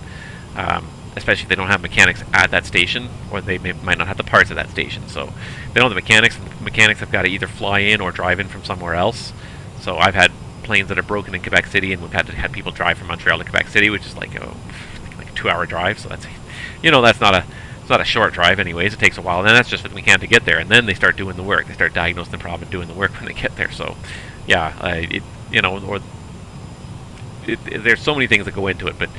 Especially if they don't have mechanics at that station, or they might not have the parts at that station. So they don't have the mechanics, and the mechanics have got to either fly in or drive in from somewhere else. So I've had planes that are broken in Quebec City, and we've had people drive from Montreal to Quebec City, which is like a 2-hour drive. So that's, you know, it's not a short drive anyways. It takes a while, and then that's just for the mechanic to get there, and then they start doing the work. They start diagnosing the problem and doing the work when they get there. So yeah, there's so many things that go into it, but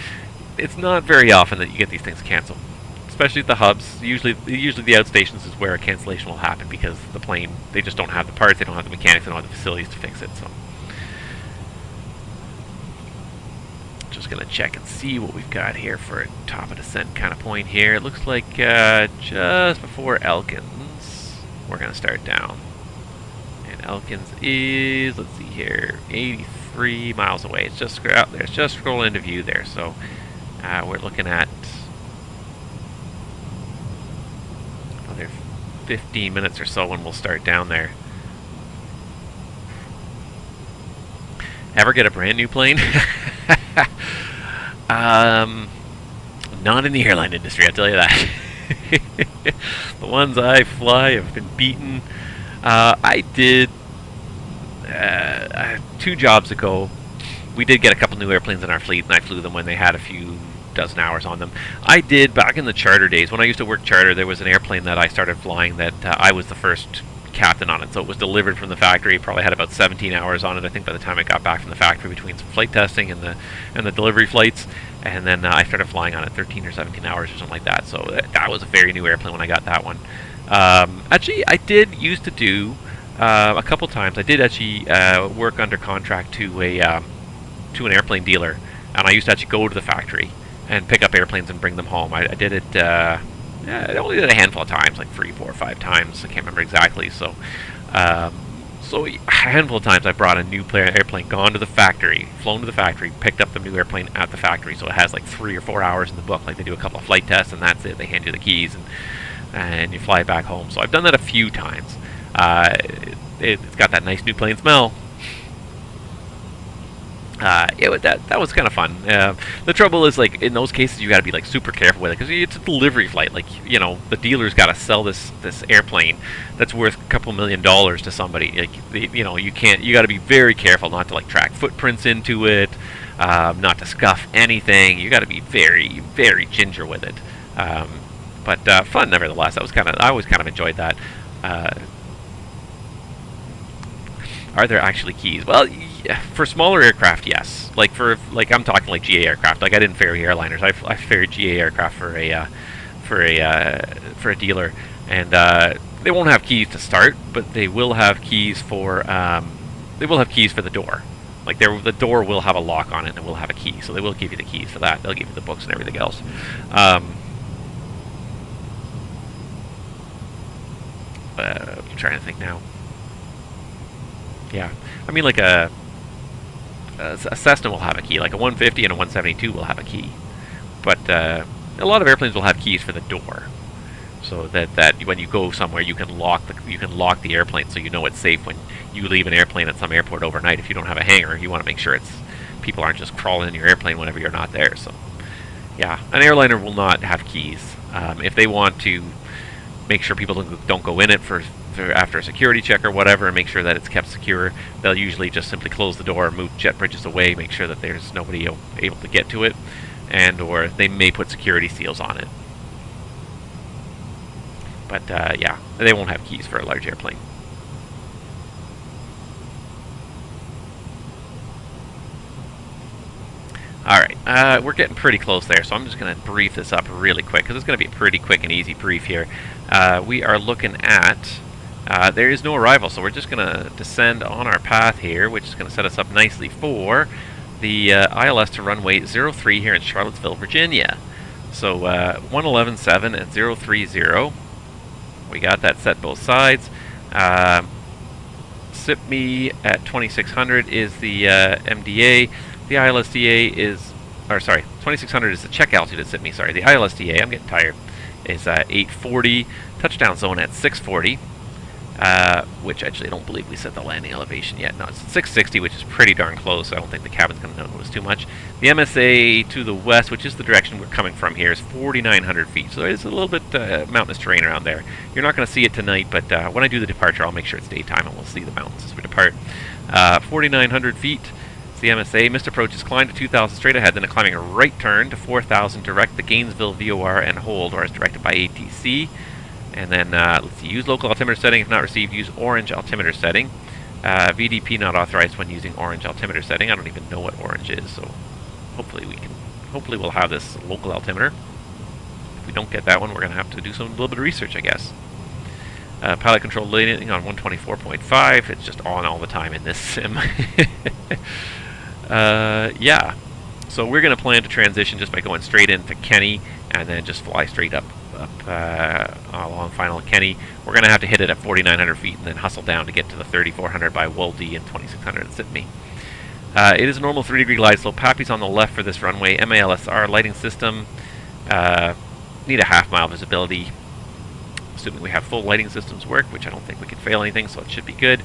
it's not very often that you get these things canceled, especially at the hubs. Usually the outstations is where a cancellation will happen, because the plane, they just don't have the parts, they don't have the mechanics, they don't have the facilities to fix it. So just gonna check and see what we've got here for a top of descent kind of point here. It looks like just before Elkins we're gonna start down, and Elkins is, let's see here, 83 miles away. It's just out there. It's just scrolling into view there. So we're looking at another 15 minutes or so when we'll start down there. Ever get a brand new plane? Not in the airline industry, I'll tell you that. The ones I fly have been beaten. I did 2 jobs ago. We did get a couple new airplanes in our fleet, and I flew them when they had a few dozen hours on them. I did, back in the charter days, when I used to work charter, there was an airplane that I started flying that I was the first captain on it. So it was delivered from the factory, probably had about 17 hours on it, I think, by the time it got back from the factory, between some flight testing and the delivery flights. And then I started flying on it 13 or 17 hours or something like that. So that was a very new airplane when I got that one. Actually, I did used to do a couple times. I did actually work under contract to an airplane dealer, and I used to actually go to the factory and pick up airplanes and bring them home. I did it. I only did it a handful of times, like 3, 4, 5 times. I can't remember exactly. So a handful of times I brought a new airplane, gone to the factory, flown to the factory, picked up the new airplane at the factory. So it has like 3 or 4 hours in the book. Like, they do a couple of flight tests, and that's it. They hand you the keys, and you fly it back home. So I've done that a few times. It's got that nice new plane smell. That was kind of fun. The trouble is, like, in those cases, you got to be like super careful with it, because it's a delivery flight. Like, you know, the dealer's got to sell this airplane that's worth a couple $1 million to somebody. Like, you know, you got to be very careful not to, like, track footprints into it, not to scuff anything. You got to be very, very ginger with it. But fun nevertheless. I always kind of enjoyed that. Are there actually keys? Well, for smaller aircraft, yes. Like I'm talking like GA aircraft. Like I didn't ferry airliners. I ferried GA aircraft for a dealer, and they won't have keys to start, but they will have keys for the door. Like the door will have a lock on it and will have a key, so they will give you the keys for that. They'll give you the books and everything else. I'm trying to think now. Yeah, I mean, like a Cessna will have a key, like a 150 and a 172 will have a key, but a lot of airplanes will have keys for the door, so that when you go somewhere, you can lock the airplane, so you know it's safe when you leave an airplane at some airport overnight. If you don't have a hangar, you want to make sure people aren't just crawling in your airplane whenever you're not there. So, yeah, an airliner will not have keys. If they want to make sure people don't go in it for after a security check or whatever, and make sure that it's kept secure, they'll usually just simply close the door, move jet bridges away, make sure that there's nobody able to get to it, or they may put security seals on it. But yeah, they won't have keys for a large airplane. Alright, we're getting pretty close there, so I'm just going to brief this up really quick, because it's going to be a pretty quick and easy brief here. We are looking at, there is no arrival, so we're just going to descend on our path here, which is going to set us up nicely for the ILS to runway 03 here in Charlottesville, Virginia. So 111.7 and 030. We got that set both sides. SIPME at 2600 is the MDA. The ILSDA is, or sorry, 2600 is the check altitude at SIPME. Sorry, the ILSDA, I'm getting tired, is 840. Touchdown zone at 640, which actually I don't believe we set the landing elevation yet. No, it's 660, which is pretty darn close. So I don't think the cabin's going to notice too much. The MSA to the west, which is the direction we're coming from here, is 4,900 feet. So there's a little bit mountainous terrain around there. You're not going to see it tonight, but when I do the departure, I'll make sure it's daytime and we'll see the mountains as we depart. 4,900 feet. It's the MSA. Missed approach is climb to 2,000 straight ahead, then a climbing right turn to 4,000 direct the Gainesville VOR and hold, or as directed by ATC. And then let's see, use local altimeter setting. If not received, use orange altimeter setting. VDP not authorized when using orange altimeter setting. I don't even know what orange is, so hopefully we'll have this local altimeter. If we don't get that one, we're going to have to do a little bit of research, I guess. Pilot control landing on 124.5. It's just on all the time in this sim. Yeah, so we're going to plan to transition just by going straight into Kenny and then just fly straight up along final Kenny. We're going to have to hit it at 4,900 feet and then hustle down to get to the 3,400 by Wolde and 2,600 at SIPME. It is a normal 3-degree glide slope. Pappy's on the left for this runway. MALSR lighting system. Need a half-mile visibility. Assuming we have full lighting systems work, which I don't think we can fail anything, so it should be good.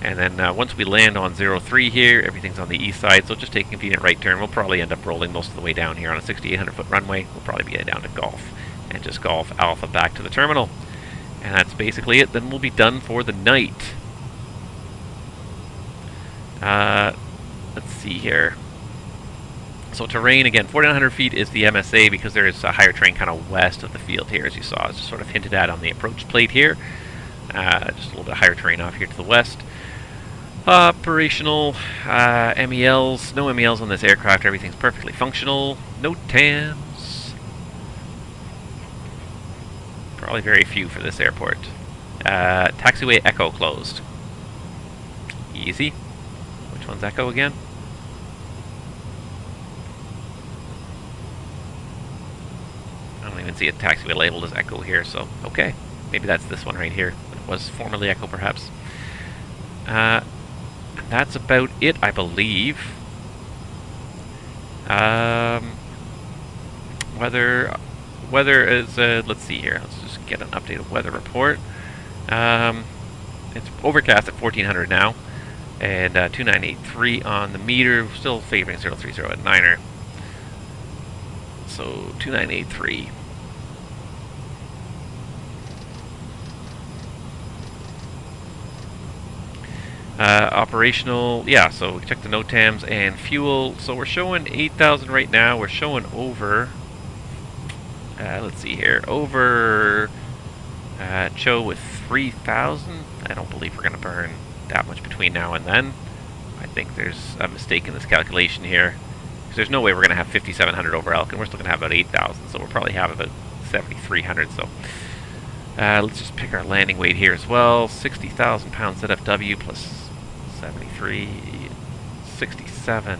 And then once we land on 03 here, everything's on the east side, so just take a convenient right turn. We'll probably end up rolling most of the way down here on a 6,800-foot runway. We'll probably be down to Golf, and just Golf Alpha back to the terminal. And that's basically it. Then we'll be done for the night. Let's see here. So terrain, again, 4,900 feet is the MSA because there is a higher terrain kind of west of the field here, as you saw. It's just sort of hinted at on the approach plate here. Just a little bit higher terrain off here to the west. Operational MELs. No MELs on this aircraft. Everything's perfectly functional. No TAMs. Probably very few for this airport. Taxiway Echo closed. Easy. Which one's Echo again? I don't even see a taxiway labeled as Echo here, so okay. Maybe that's this one right here. It was formerly Echo, perhaps. That's about it, I believe. Weather is, let's see here. Let's just get an updated weather report. It's overcast at 1400 now, and 2983 on the meter. Still favoring 030 at 9er. So 2983. Operational, yeah, so we checked the NOTAMs and fuel. So we're showing 8,000 right now. We're showing over, let's see here, over Cho with 3,000. I don't believe we're going to burn that much between now and then. I think there's a mistake in this calculation here. Because there's no way we're going to have 5,700 over elk, and we're still going to have about 8,000, so we'll probably have about 7,300. So let's just pick our landing weight here as well. 60,000 pounds ZFW plus 73, 67.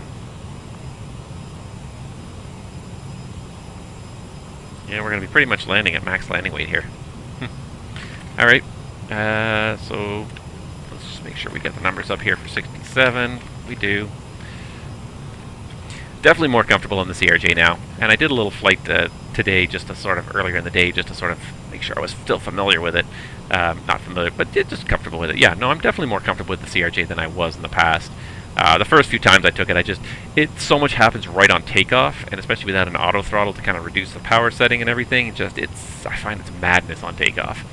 Yeah, we're going to be pretty much landing at max landing weight here. Alright, so let's just make sure we get the numbers up here for 67. We do. Definitely more comfortable in the CRJ now. And I did a little flight today, just to sort of, earlier in the day, just to sort of make sure I was still familiar with it. Not familiar, but just comfortable with it. Yeah, no, I'm definitely more comfortable with the CRJ than I was in the past. The first few times I took it, so much happens right on takeoff, and especially without an auto throttle to kind of reduce the power setting and everything, I find it's madness on takeoff.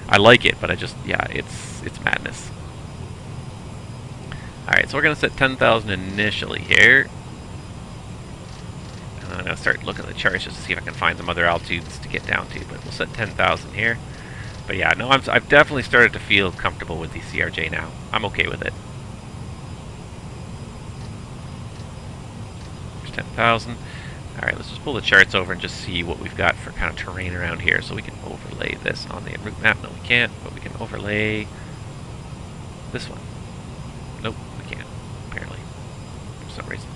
I like it, but it's madness. Alright, so we're going to set 10,000 initially here. And I'm going to start looking at the charts just to see if I can find some other altitudes to get down to, but we'll set 10,000 here. But yeah, no, I've definitely started to feel comfortable with the CRJ now. I'm okay with it. 10,000. Alright, let's just pull the charts over and just see what we've got for kind of terrain around here. So we can overlay this on the route map. No, we can't, but we can overlay this one. Nope, we can't, apparently, for some reason.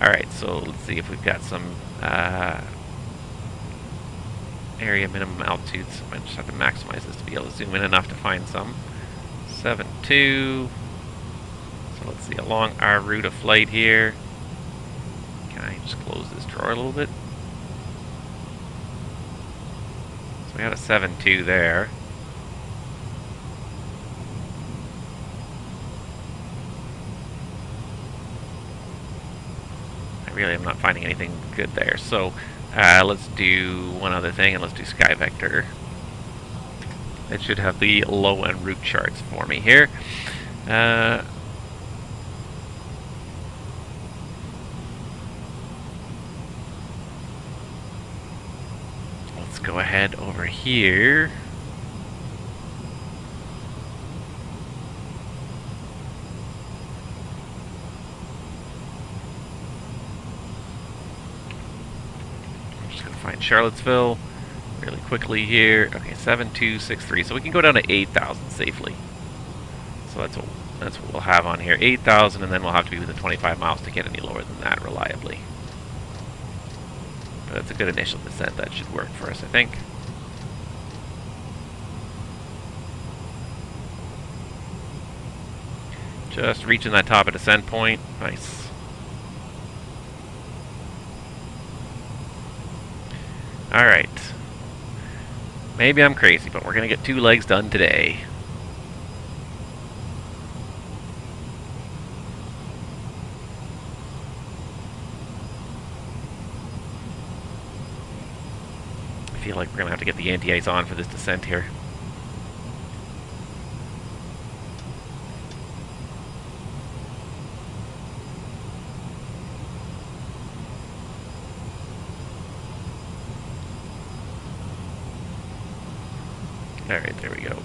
Alright, so let's see if we've got some area minimum altitudes. I might just have to maximize this to be able to zoom in enough to find some. 7.2. So let's see, along our route of flight here. Can I just close this drawer a little bit? So we had a 7.2 there. I really am not finding anything good there. So let's do one other thing, and let's do Sky Vector. It should have the low and route charts for me here. Let's go ahead over here. I'm just going to find Charlottesville really quickly here. Okay, 7263. So we can go down to 8,000 safely. So that's what we'll have on here. 8,000, and then we'll have to be within 25 miles to get any lower than that reliably. But that's a good initial descent. That should work for us, I think. Just reaching that top of descent point. Nice. Alright. Maybe I'm crazy, but we're going to get 2 legs done today. I feel like we're going to have to get the anti-ice on for this descent here. Alright, there we go.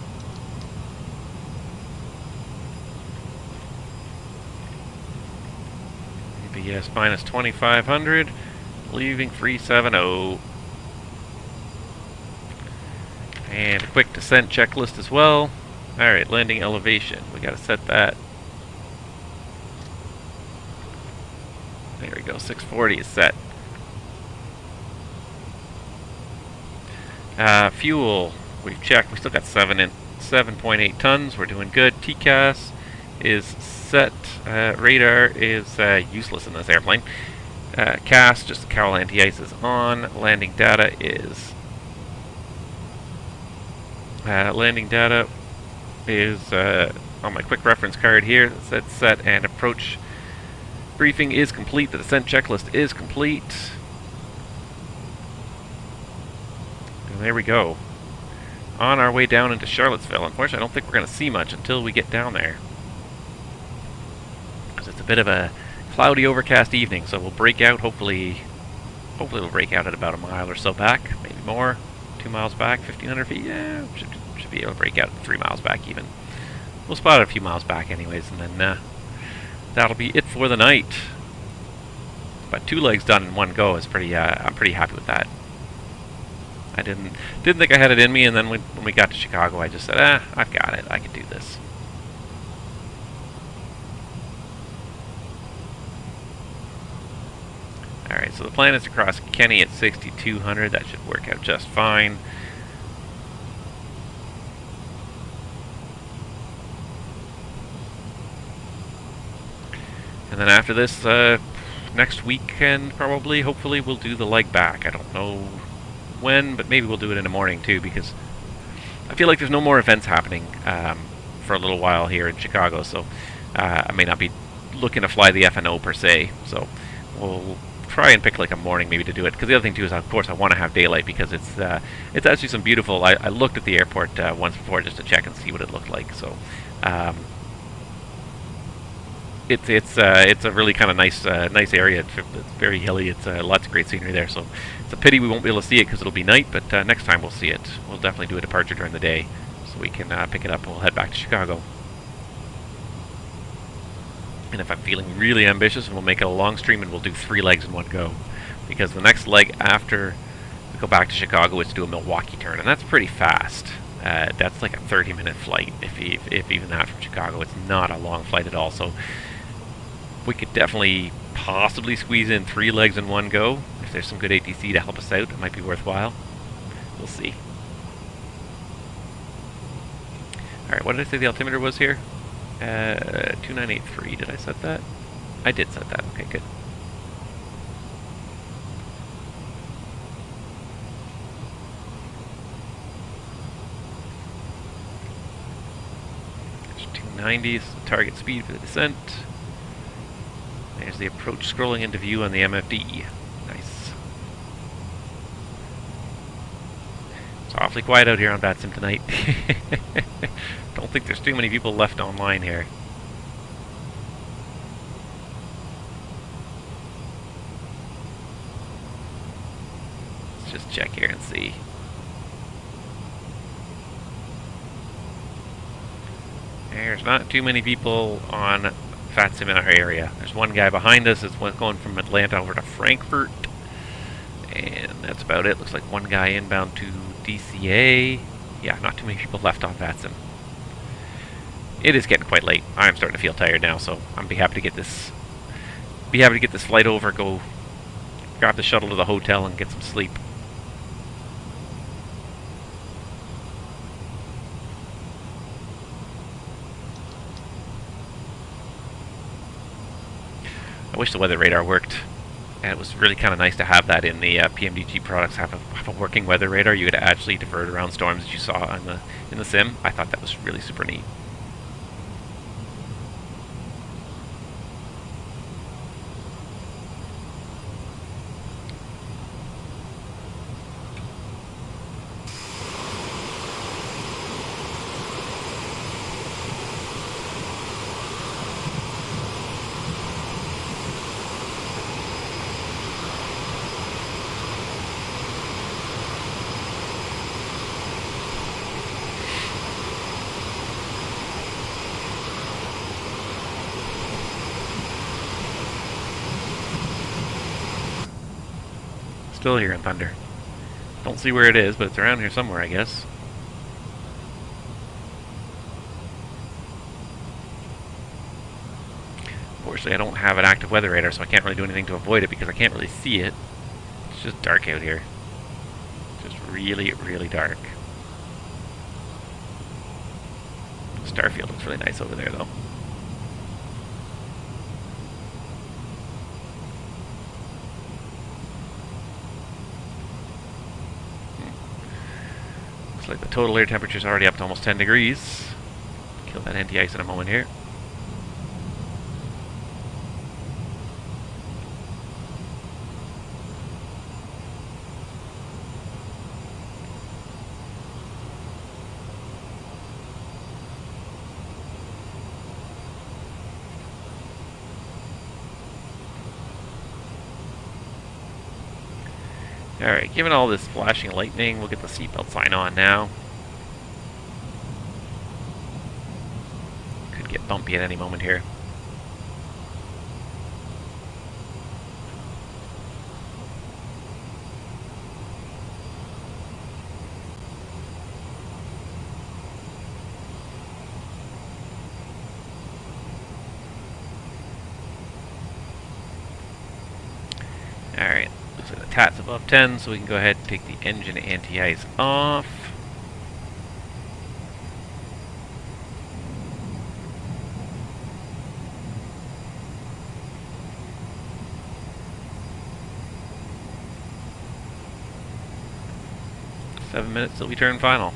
ABS minus 2,500, leaving 370. And a quick descent checklist as well. Alright, landing elevation. We gotta set that. There we go, 640 is set. Fuel, we've checked. We still got 7.8 tons. We're doing good. TCAS is set. Radar is useless in this airplane. CAS, just the cowl anti-ice, is on. Landing data is on my quick reference card here. That's set, and approach briefing is complete. The descent checklist is complete. And there we go. On our way down into Charlottesville. Unfortunately, I don't think we're going to see much until we get down there, because it's a bit of a cloudy, overcast evening. So we'll break out. Hopefully we'll break out at about a mile or so back, maybe more. 2 miles back, 1,500 feet. Yeah, should be able to break out 3 miles back even. We'll spot it a few miles back anyways, and then that'll be it for the night. But 2 legs done in one go is pretty. I'm pretty happy with that. I didn't think I had it in me, and then when we got to Chicago, I just said, I've got it. I can do this. Alright, so the plan is to cross Kenny at 6200. That should work out just fine. And then after this, next weekend probably, hopefully, we'll do the leg back. I don't know when, but maybe we'll do it in the morning too, because I feel like there's no more events happening for a little while here in Chicago, so I may not be looking to fly the FNO per se, so we'll try and pick like a morning maybe to do it, because the other thing too is, of course, I want to have daylight, because it's actually some beautiful. I looked at the airport once before just to check and see what it looked like, so it's a really kind of nice area. It's very hilly. It's lots of great scenery there, so it's a pity we won't be able to see it because it'll be night, but next time we'll see it. We'll definitely do a departure during the day so we can pick it up and we'll head back to Chicago. And if I'm feeling really ambitious, we'll make it a long stream and we'll do 3 legs in one go, because the next leg after we go back to Chicago is to do a Milwaukee turn, and that's pretty fast. That's like a 30-minute flight, if even that, from Chicago. It's not a long flight at all, so we could definitely possibly squeeze in 3 legs in one go. If there's some good ATC to help us out, it might be worthwhile. We'll see. Alright, what did I say the altimeter was here? 2983. Did I set that? I did set that. Okay, good. There's 290s, target speed for the descent. There's the approach scrolling into view on the MFD. Nice. It's awfully quiet out here on VATSIM tonight. Don't think there's too many people left online here. Let's just check here and see. There's not too many people on VATSIM in our area. There's one guy behind us that's going from Atlanta over to Frankfurt, and that's about it. Looks like one guy inbound to DCA. Yeah, not too many people left on VATSIM. It is getting quite late. I'm starting to feel tired now, so I'm happy to get this flight over, go grab the shuttle to the hotel and get some sleep. I wish the weather radar worked, and it was really kind of nice to have that in the PMDG products. Have a working weather radar. You could actually divert around storms that you saw in the sim. I thought that was really super neat. Still hearing thunder. Don't see where it is, but it's around here somewhere, I guess. Unfortunately, I don't have an active weather radar, so I can't really do anything to avoid it because I can't really see it. It's just dark out here. Just really, really dark. Starfield looks really nice over there, though. Looks like the total air temperature is already up to almost 10 degrees. Kill that anti-ice in a moment here. Alright, given all this flashing lightning, we'll get the seatbelt sign on now. Could get bumpy at any moment here. Alright, looks like the TAT's above 10, so we can go ahead and take the engine anti-ice off. Seven minutes till we turn final.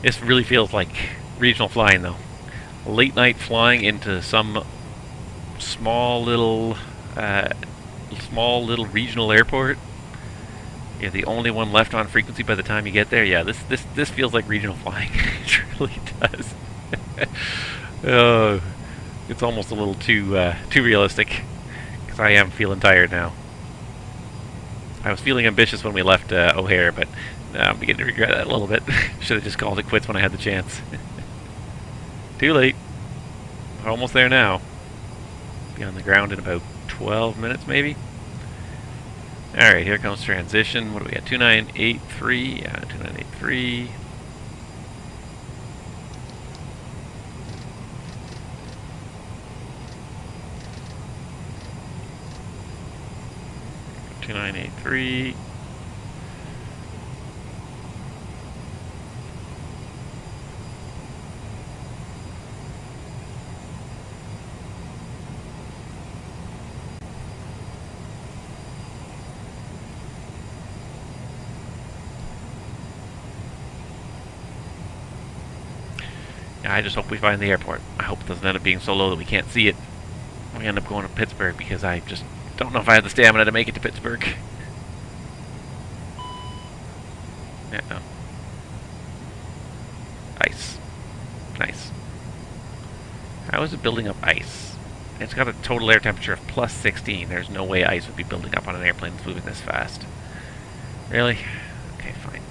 This really feels like regional flying, though. Late night flying into some small little regional airport. You're the only one left on frequency by the time you get there. Yeah, this feels like regional flying. It really does. Oh, it's almost a little too realistic, because I am feeling tired now. I was feeling ambitious when we left O'Hare, but I'm beginning to regret that a little bit. Should have just called it quits when I had the chance. Too late. We're almost there now. Be on the ground in about 12 minutes, maybe. Alright, here comes transition. What do we got? 2983. Yeah, 2983. .2983. I just hope we find the airport. I hope it doesn't end up being so low that we can't see it. We end up going to Pittsburgh, because I just don't know if I have the stamina to make it to Pittsburgh. Yeah, no. Ice. Nice. How is it building up ice? It's got a total air temperature of plus 16. There's no way ice would be building up on an airplane that's moving this fast. Really? Okay, fine.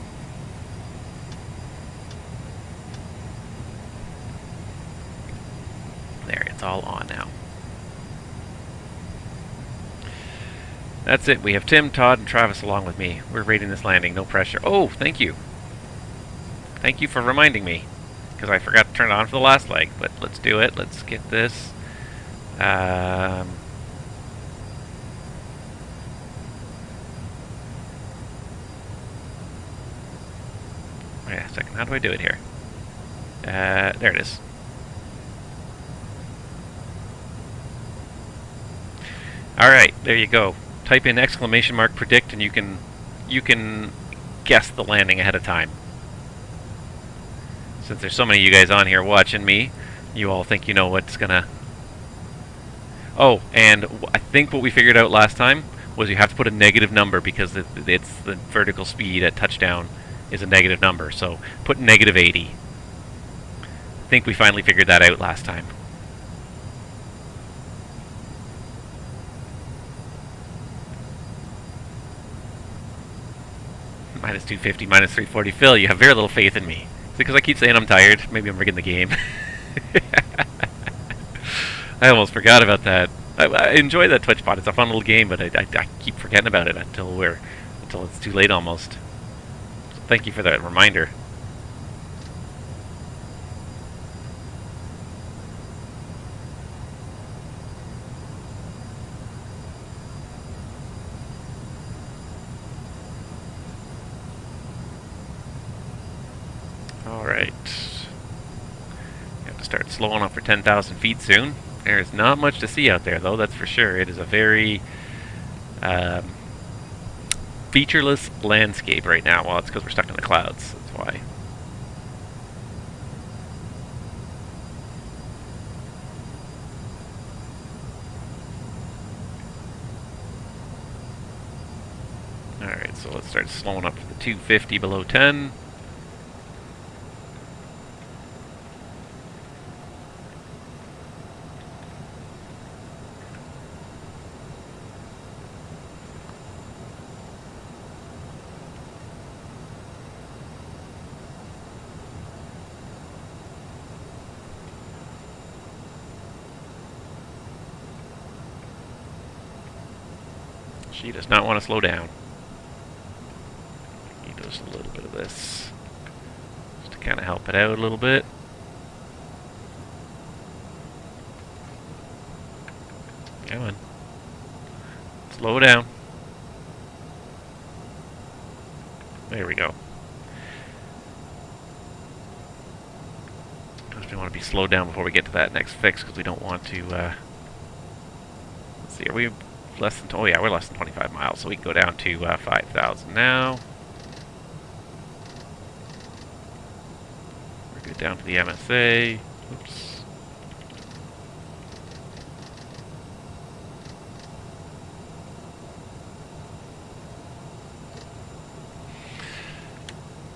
There, it's all on now. That's it. We have Tim, Todd, and Travis along with me. We're rating this landing. No pressure. Oh, thank you. Thank you for reminding me, because I forgot to turn it on for the last leg. But let's do it. Let's get this. Wait a second. How do I do it here? There it is. Alright, there you go. Type in ! predict and you can guess the landing ahead of time. Since there's so many of you guys on here watching me, you all think you know what's gonna... Oh, and I think what we figured out last time was you have to put a negative number, because it's the vertical speed at touchdown is a negative number. So put negative 80. I think we finally figured that out last time. Minus 250, minus 340. Phil, you have very little faith in me. Is it because I keep saying I'm tired? Maybe I'm rigging the game. I almost forgot about that. I enjoy that Twitch bot. It's a fun little game, but I keep forgetting about it until it's too late almost. So thank you for that reminder. Alright. We have to start slowing up for 10,000 feet soon. There's not much to see out there, though, that's for sure. It is a very featureless landscape right now. Well, it's because we're stuck in the clouds, that's why. Alright, so let's start slowing up to the 250 below 10. She does not want to slow down. Need just a little bit of this, just to kind of help it out a little bit. Come on. Slow down. There we go. Because we want to be slowed down before we get to that next fix, because we don't want to, let's see, are we less than, oh yeah, we're less than 25 miles, so we can go down to 5,000 now. We're good down to the MSA. Oops.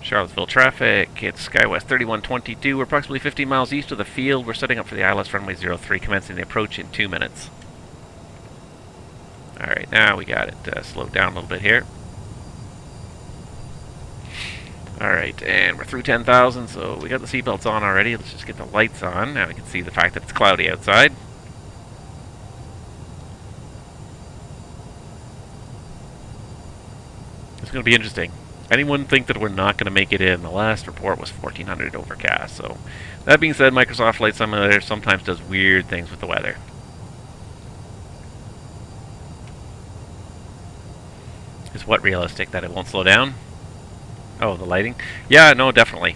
Charlottesville traffic, it's SkyWest 3122. We're approximately 15 miles east of the field. We're setting up for the ILS runway 03, commencing the approach in 2 minutes. Alright, now we got it slowed down a little bit here. Alright, and we're through 10,000, so we got the seatbelts on already. Let's just get the lights on. Now we can see the fact that it's cloudy outside. It's going to be interesting. Anyone think that we're not going to make it in? The last report was 1400 overcast. So, that being said, Microsoft Flight Simulator sometimes does weird things with the weather. Is what realistic, that it won't slow down? Oh, the lighting? Yeah, no, definitely.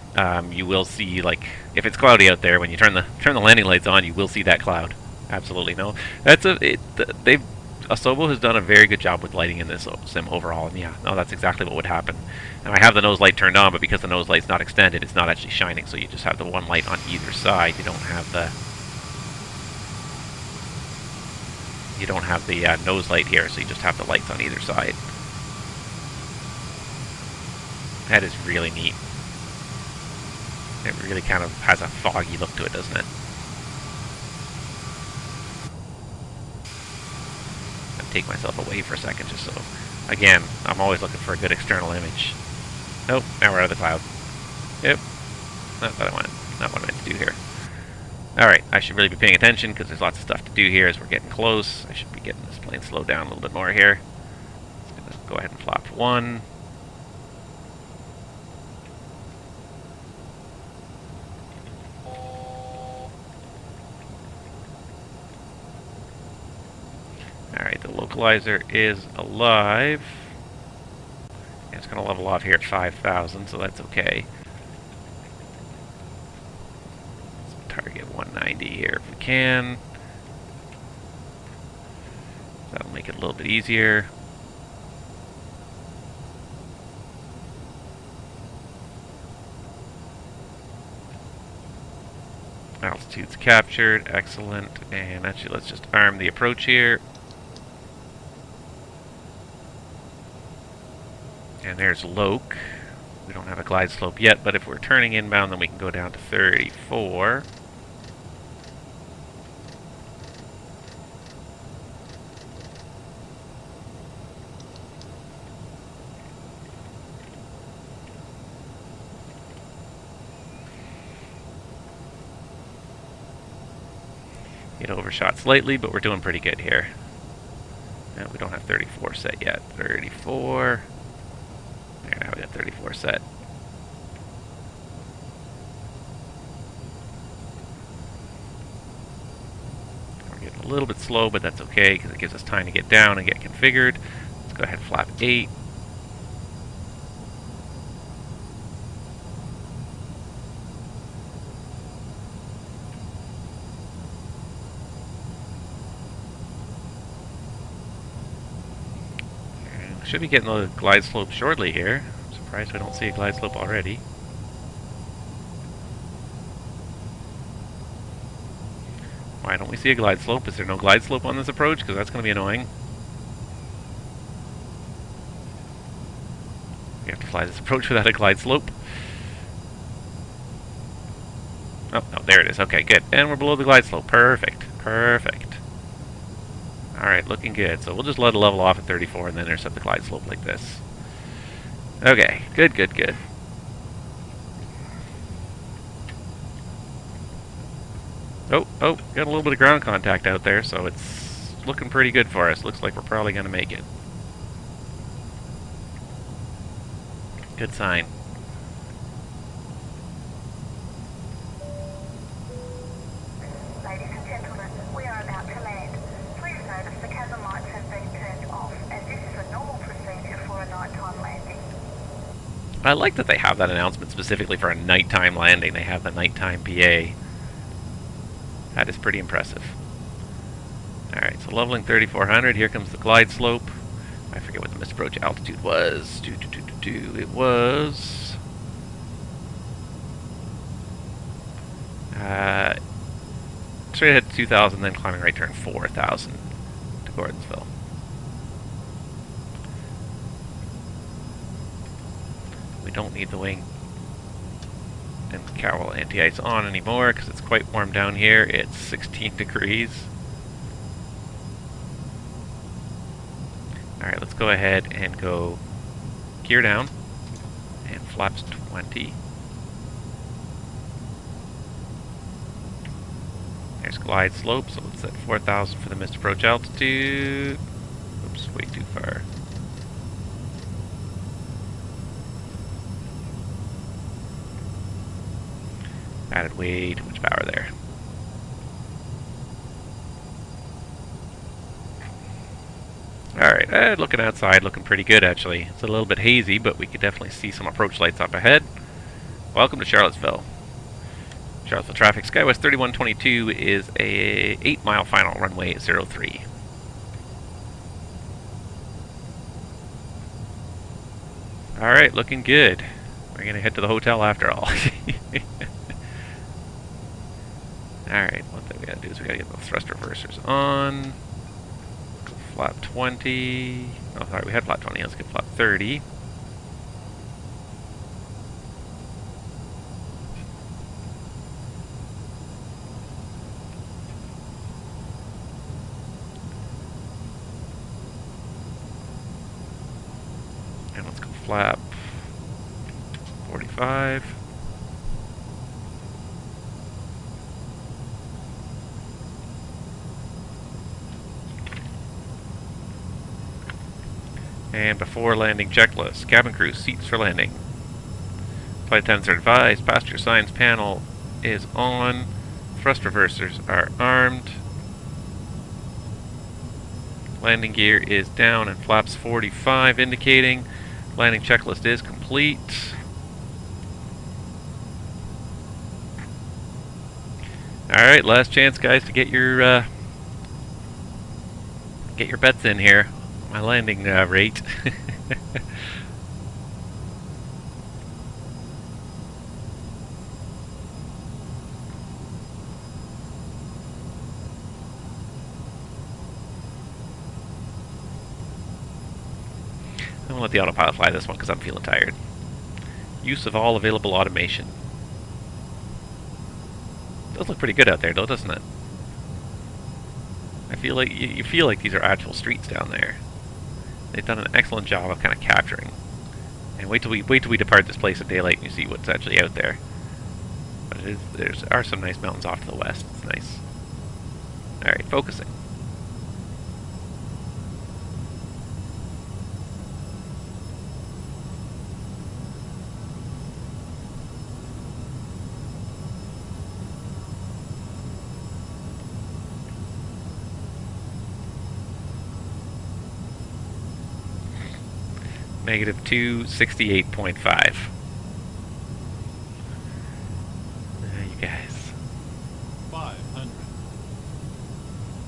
You will see, like, if it's cloudy out there, when you turn the landing lights on, you will see that cloud. Absolutely, no. Asobo has done a very good job with lighting in this sim overall, and yeah, no, that's exactly what would happen. And I have the nose light turned on, but because the nose light's not extended, it's not actually shining, so you just have the one light on either side. You don't have the nose light here, so you just have the lights on either side. That is really neat. It really kind of has a foggy look to it, doesn't it? Take myself away for a second, just so, again, I'm always looking for a good external image. Nope, now we're out of the cloud. Yep, not what I meant to do here. Alright, I should really be paying attention because there's lots of stuff to do here as we're getting close. I should be getting this plane slowed down a little bit more here. Just gonna go ahead and flap 1. Alright, the localizer is alive. And it's going to level off here at 5,000, so that's okay. Let's target 190 here if we can. That'll make it a little bit easier. Altitude's captured, excellent. And actually, let's just arm the approach here. And there's Loke. We don't have a glide slope yet, but if we're turning inbound, then we can go down to 34. It overshot slightly, but we're doing pretty good here. No, we don't have 34 set yet. 34. There, now we got 34 set. We're getting a little bit slow, but that's okay because it gives us time to get down and get configured. Let's go ahead and flap 8. Should be getting a glide slope shortly here. I'm surprised we don't see a glide slope already. Why don't we see a glide slope? Is there no glide slope on this approach? Because that's going to be annoying. We have to fly this approach without a glide slope. Oh, no, there it is. Okay, good. And we're below the glide slope. Perfect. Perfect. Alright, looking good. So we'll just let it level off at 34 and then intercept the glide slope like this. Okay, good, good, good. Oh, got a little bit of ground contact out there, so it's looking pretty good for us. Looks like we're probably going to make it. Good sign. Ladies and gentlemen, we are about to land. Please notify I like that they have that announcement specifically for a nighttime landing. They have the nighttime PA. That is pretty impressive. Alright, so leveling 3400. Here comes the glide slope. I forget what the missed approach altitude was. It was... straight ahead to 2,000, then climbing right turn 4,000 to Gordonsville. We don't need the wing and cowl anti-ice on anymore because it's quite warm down here. It's 16 degrees. Alright, let's go ahead and go gear down and flaps 20. There's glide slope, so let's set 4,000 for the missed approach altitude. Oops, way too far. Added way too much power there. Alright, looking outside, looking pretty good actually. It's a little bit hazy, but we could definitely see some approach lights up ahead. Welcome to Charlottesville. Charlottesville traffic, SkyWest 3122 is a 8-mile final, runway 03. Alright, looking good. We're going to head to the hotel after all. Alright, what we gotta do is we gotta get the thrust reversers on. Flap 20. Oh, sorry, we had flap 20. Let's get flap 30. And let's go flap 45. And before landing checklist, cabin crew, seats for landing. Flight attendants are advised, passenger signs panel is on, thrust reversers are armed, landing gear is down and flaps 45 indicating landing checklist is complete. Alright, last chance guys to get your bets in here. My landing rate. I'm gonna let the autopilot fly this one because I'm feeling tired. Use of all available automation. Does look pretty good out there though, doesn't it? I feel like you feel like these are actual streets down there. They've done an excellent job of kind of capturing. And wait till we depart this place at daylight and you see what's actually out there. But there are some nice mountains off to the west. It's nice. Alright, focusing. Negative 268.5. You guys. 500.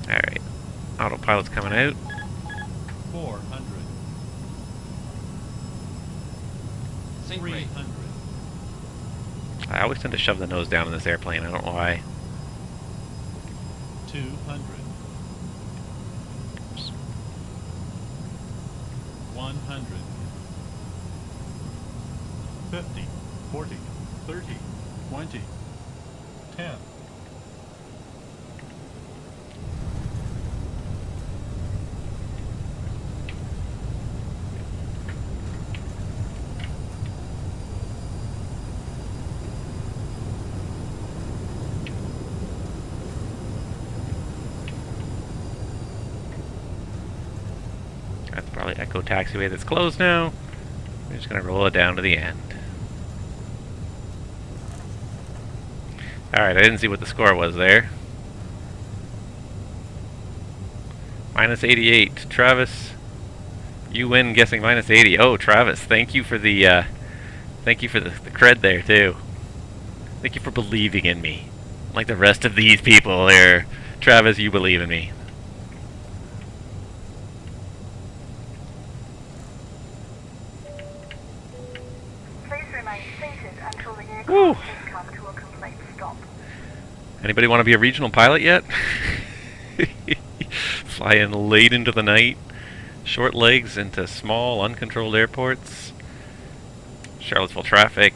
Alright. Autopilot's coming out. 400. 300. I always tend to shove the nose down in this airplane. I don't know why. 200. 100. 50, 40, 30, 20, 10. That's probably Echo Taxiway that's closed now. We're just going to roll it down to the end. Alright, I didn't see what the score was there. Minus 88. Travis, you win guessing minus 80. Oh, Travis, thank you for the Thank you for the cred there, too. Thank you for believing in me. Like the rest of these people here. Travis, you believe in me. Please remain seated until the Woo. aircraft has come to a complete stop. Anybody want to be a regional pilot yet? Flying late into the night. Short legs into small, uncontrolled airports. Charlottesville traffic.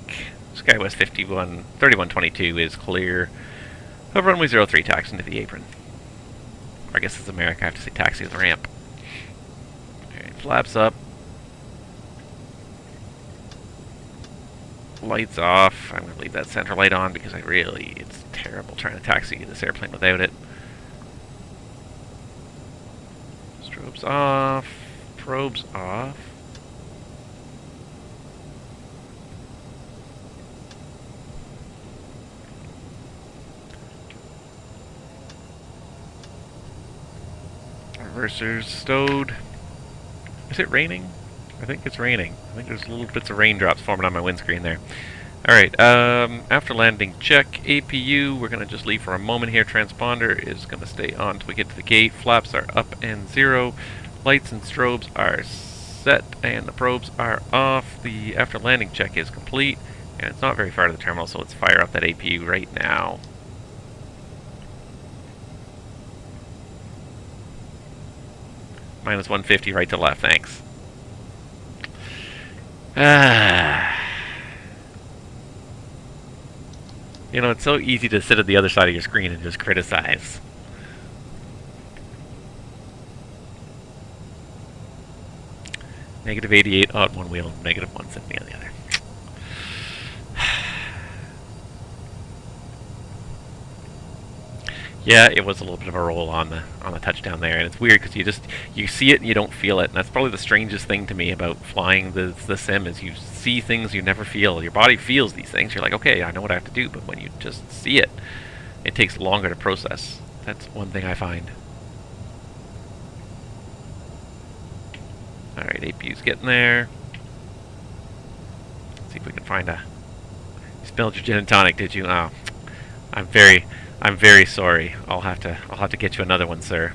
SkyWest 3122 is clear. Of runway 03, taxi into the apron. Or I guess it's America, I have to say taxi to the ramp. Alright, flaps up. Lights off. I'm going to leave that center light on because it's terrible trying to taxi this airplane without it. Strobes off. Probes off. Reversers stowed. Is it raining? I think it's raining. I think there's little bits of raindrops forming on my windscreen there. Alright, after landing check, APU, we're going to just leave for a moment here. Transponder is going to stay on until we get to the gate. Flaps are up and 0. Lights and strobes are set, and the probes are off. The after landing check is complete, and it's not very far to the terminal, so let's fire up that APU right now. Minus 150 right to left, thanks. You know, it's so easy to sit at the other side of your screen and just criticize. Negative 88 on one wheel, negative 170 on the other. Yeah, it was a little bit of a roll on the touchdown there, and it's weird because you see it and you don't feel it, and that's probably the strangest thing to me about flying the sim is you see things you never feel. Your body feels these things. You're like, okay, I know what I have to do, but when you just see it, it takes longer to process. That's one thing I find. All right, APU's getting there. Let's see if we can find a. You spilled your gin and tonic, did you? Oh, I'm very sorry. I'll have to get you another one, sir.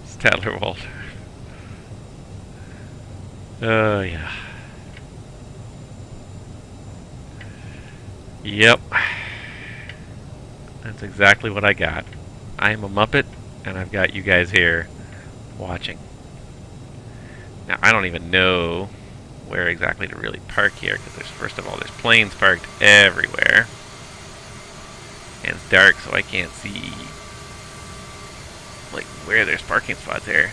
Statler Walter. Oh, yeah. Yep. That's exactly what I got. I am a Muppet, and I've got you guys here watching. Now, I don't even know where exactly to really park here, because first of all, there's planes parked everywhere. And it's dark, so I can't see like where there's parking spots here.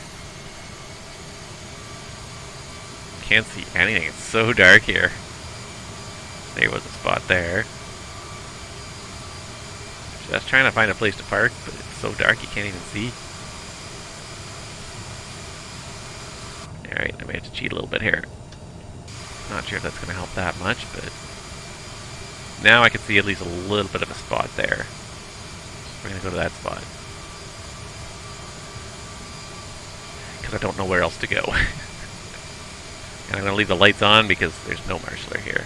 Can't see anything. It's so dark here. There was a spot there. Just trying to find a place to park, but it's so dark you can't even see. Alright, I may have to cheat a little bit here. Not sure if that's going to help that much, but now I can see at least a little bit of a spot there. We're going to go to that spot. Because I don't know where else to go. And I'm going to leave the lights on because there's no marshaller here.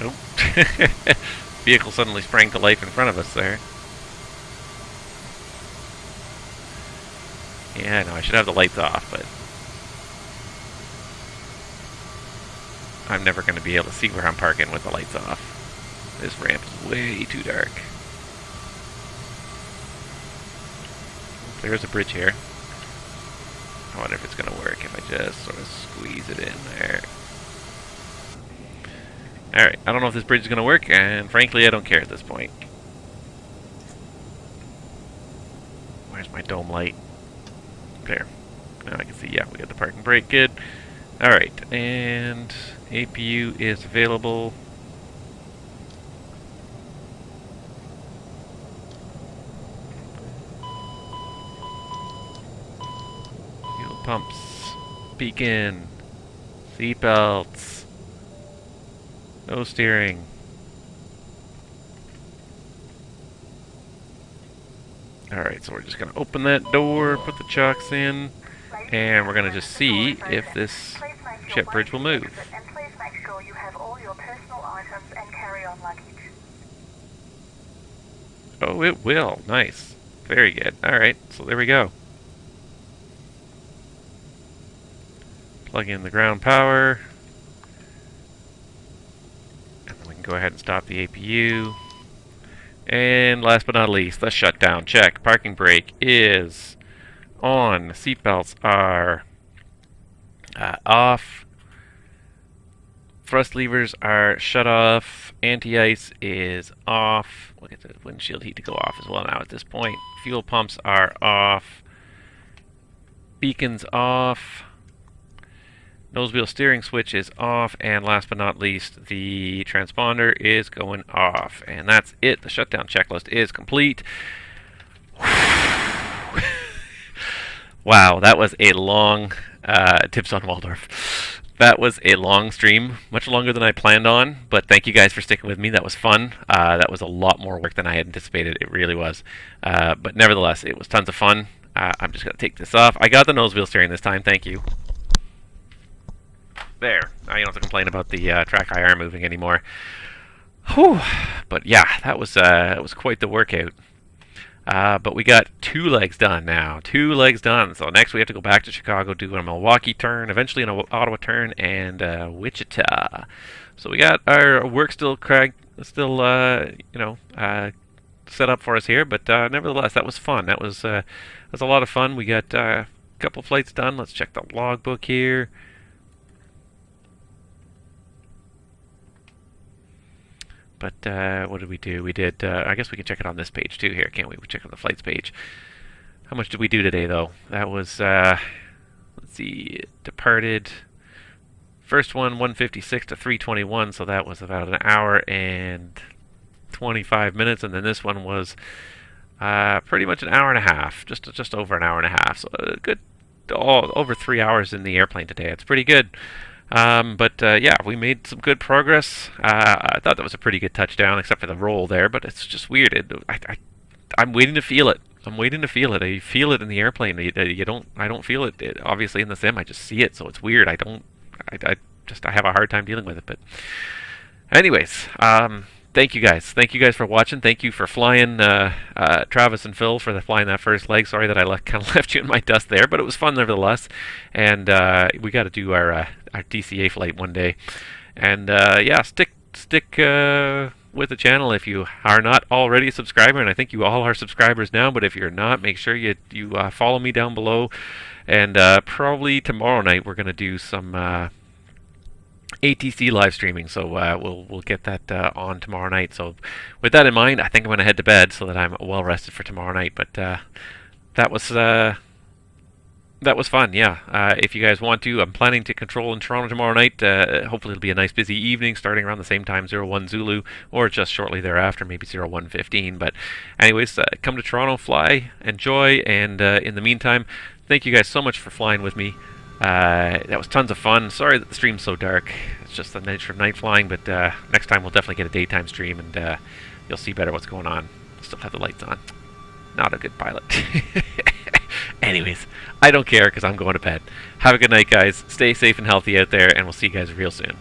Nope. Vehicle suddenly sprang to life in front of us there. Yeah, no, I should have the lights off, but I'm never going to be able to see where I'm parking with the lights off. This ramp is way too dark. There's a bridge here. I wonder if it's going to work if I just sort of squeeze it in there. Alright, I don't know if this bridge is going to work, and frankly, I don't care at this point. Where's my dome light? There. Now I can see, yeah, we got the parking brake, good. Alright, and APU is available. Fuel pumps, beacon, Seatbelts. No steering. Alright, so we're just going to open that door, put the chocks in, and we're going to just see if this ship bridge will move. And please make sure you have all your personal items and carry-on luggage. Oh, it will. Nice. Very good. Alright, so there we go. Plug in the ground power. And then we can go ahead and stop the APU. And last but not least, the shutdown check. Parking brake is on. Seatbelts are off. Thrust levers are shut off. Anti-ice is off. We'll get the windshield heat to go off as well now at this point. Fuel pumps are off. Beacons off. Nose wheel steering switch is off, and last but not least, the transponder is going off. And that's it. The shutdown checklist is complete. Wow, that was a long tips on Waldorf. That was a long stream, much longer than I planned on, but thank you guys for sticking with me. That was fun. That was a lot more work than I had anticipated. It really was. But nevertheless, it was tons of fun. I'm just going to take this off. I got the nose wheel steering this time. Thank you. There. Now you don't have to complain about the track IR moving anymore. Whew. But yeah, that was quite the workout. But we got 2 legs done now. 2 legs done. So next we have to go back to Chicago, do a Milwaukee turn, eventually an Ottawa turn, and Wichita. So we got our work still set up for us here. But nevertheless, that was fun. That was a lot of fun. We got a couple flights done. Let's check the logbook here. But what did we do? We did, I guess we can check it on this page too here, can't we? We check on the flights page. How much did we do today, though? That was, let's see, departed. First one, 156 to 321, so that was about an hour and 25 minutes. And then this one was pretty much an hour and a half, just over an hour and a half. So good, over 3 hours in the airplane today. It's pretty good. Yeah, we made some good progress. I thought that was a pretty good touchdown, except for the roll there, but it's just weird. I'm waiting to feel it. I'm waiting to feel it. I feel it in the airplane. I don't feel it. Obviously in the sim, I just see it, so it's weird. I have a hard time dealing with it. But anyways, thank you guys. Thank you guys for watching. Thank you for flying, Travis and Phil, for flying that first leg. Sorry that I kind of left you in my dust there, but it was fun nevertheless. And we got to do our DCA flight one day. And yeah, stick with the channel if you are not already a subscriber, and I think you all are subscribers now. But if you're not, make sure you follow me down below. And probably tomorrow night we're gonna do some ATC live streaming, so we'll get that on tomorrow night. So with that in mind, I think I'm gonna head to bed so that I'm well rested for tomorrow night. But that was fun, yeah. If you guys want to, I'm planning to control in Toronto tomorrow night. Hopefully it'll be a nice busy evening, starting around the same time, 01 Zulu, or just shortly thereafter, maybe 0115. But anyways, come to Toronto, fly, enjoy, and in the meantime, thank you guys so much for flying with me. That was tons of fun. Sorry that the stream's so dark. It's just the nature of night flying, but next time we'll definitely get a daytime stream, and you'll see better what's going on. Still have the lights on. Not a good pilot. Anyways, I don't care because I'm going to bed. Have a good night, guys. Stay safe and healthy out there, and we'll see you guys real soon.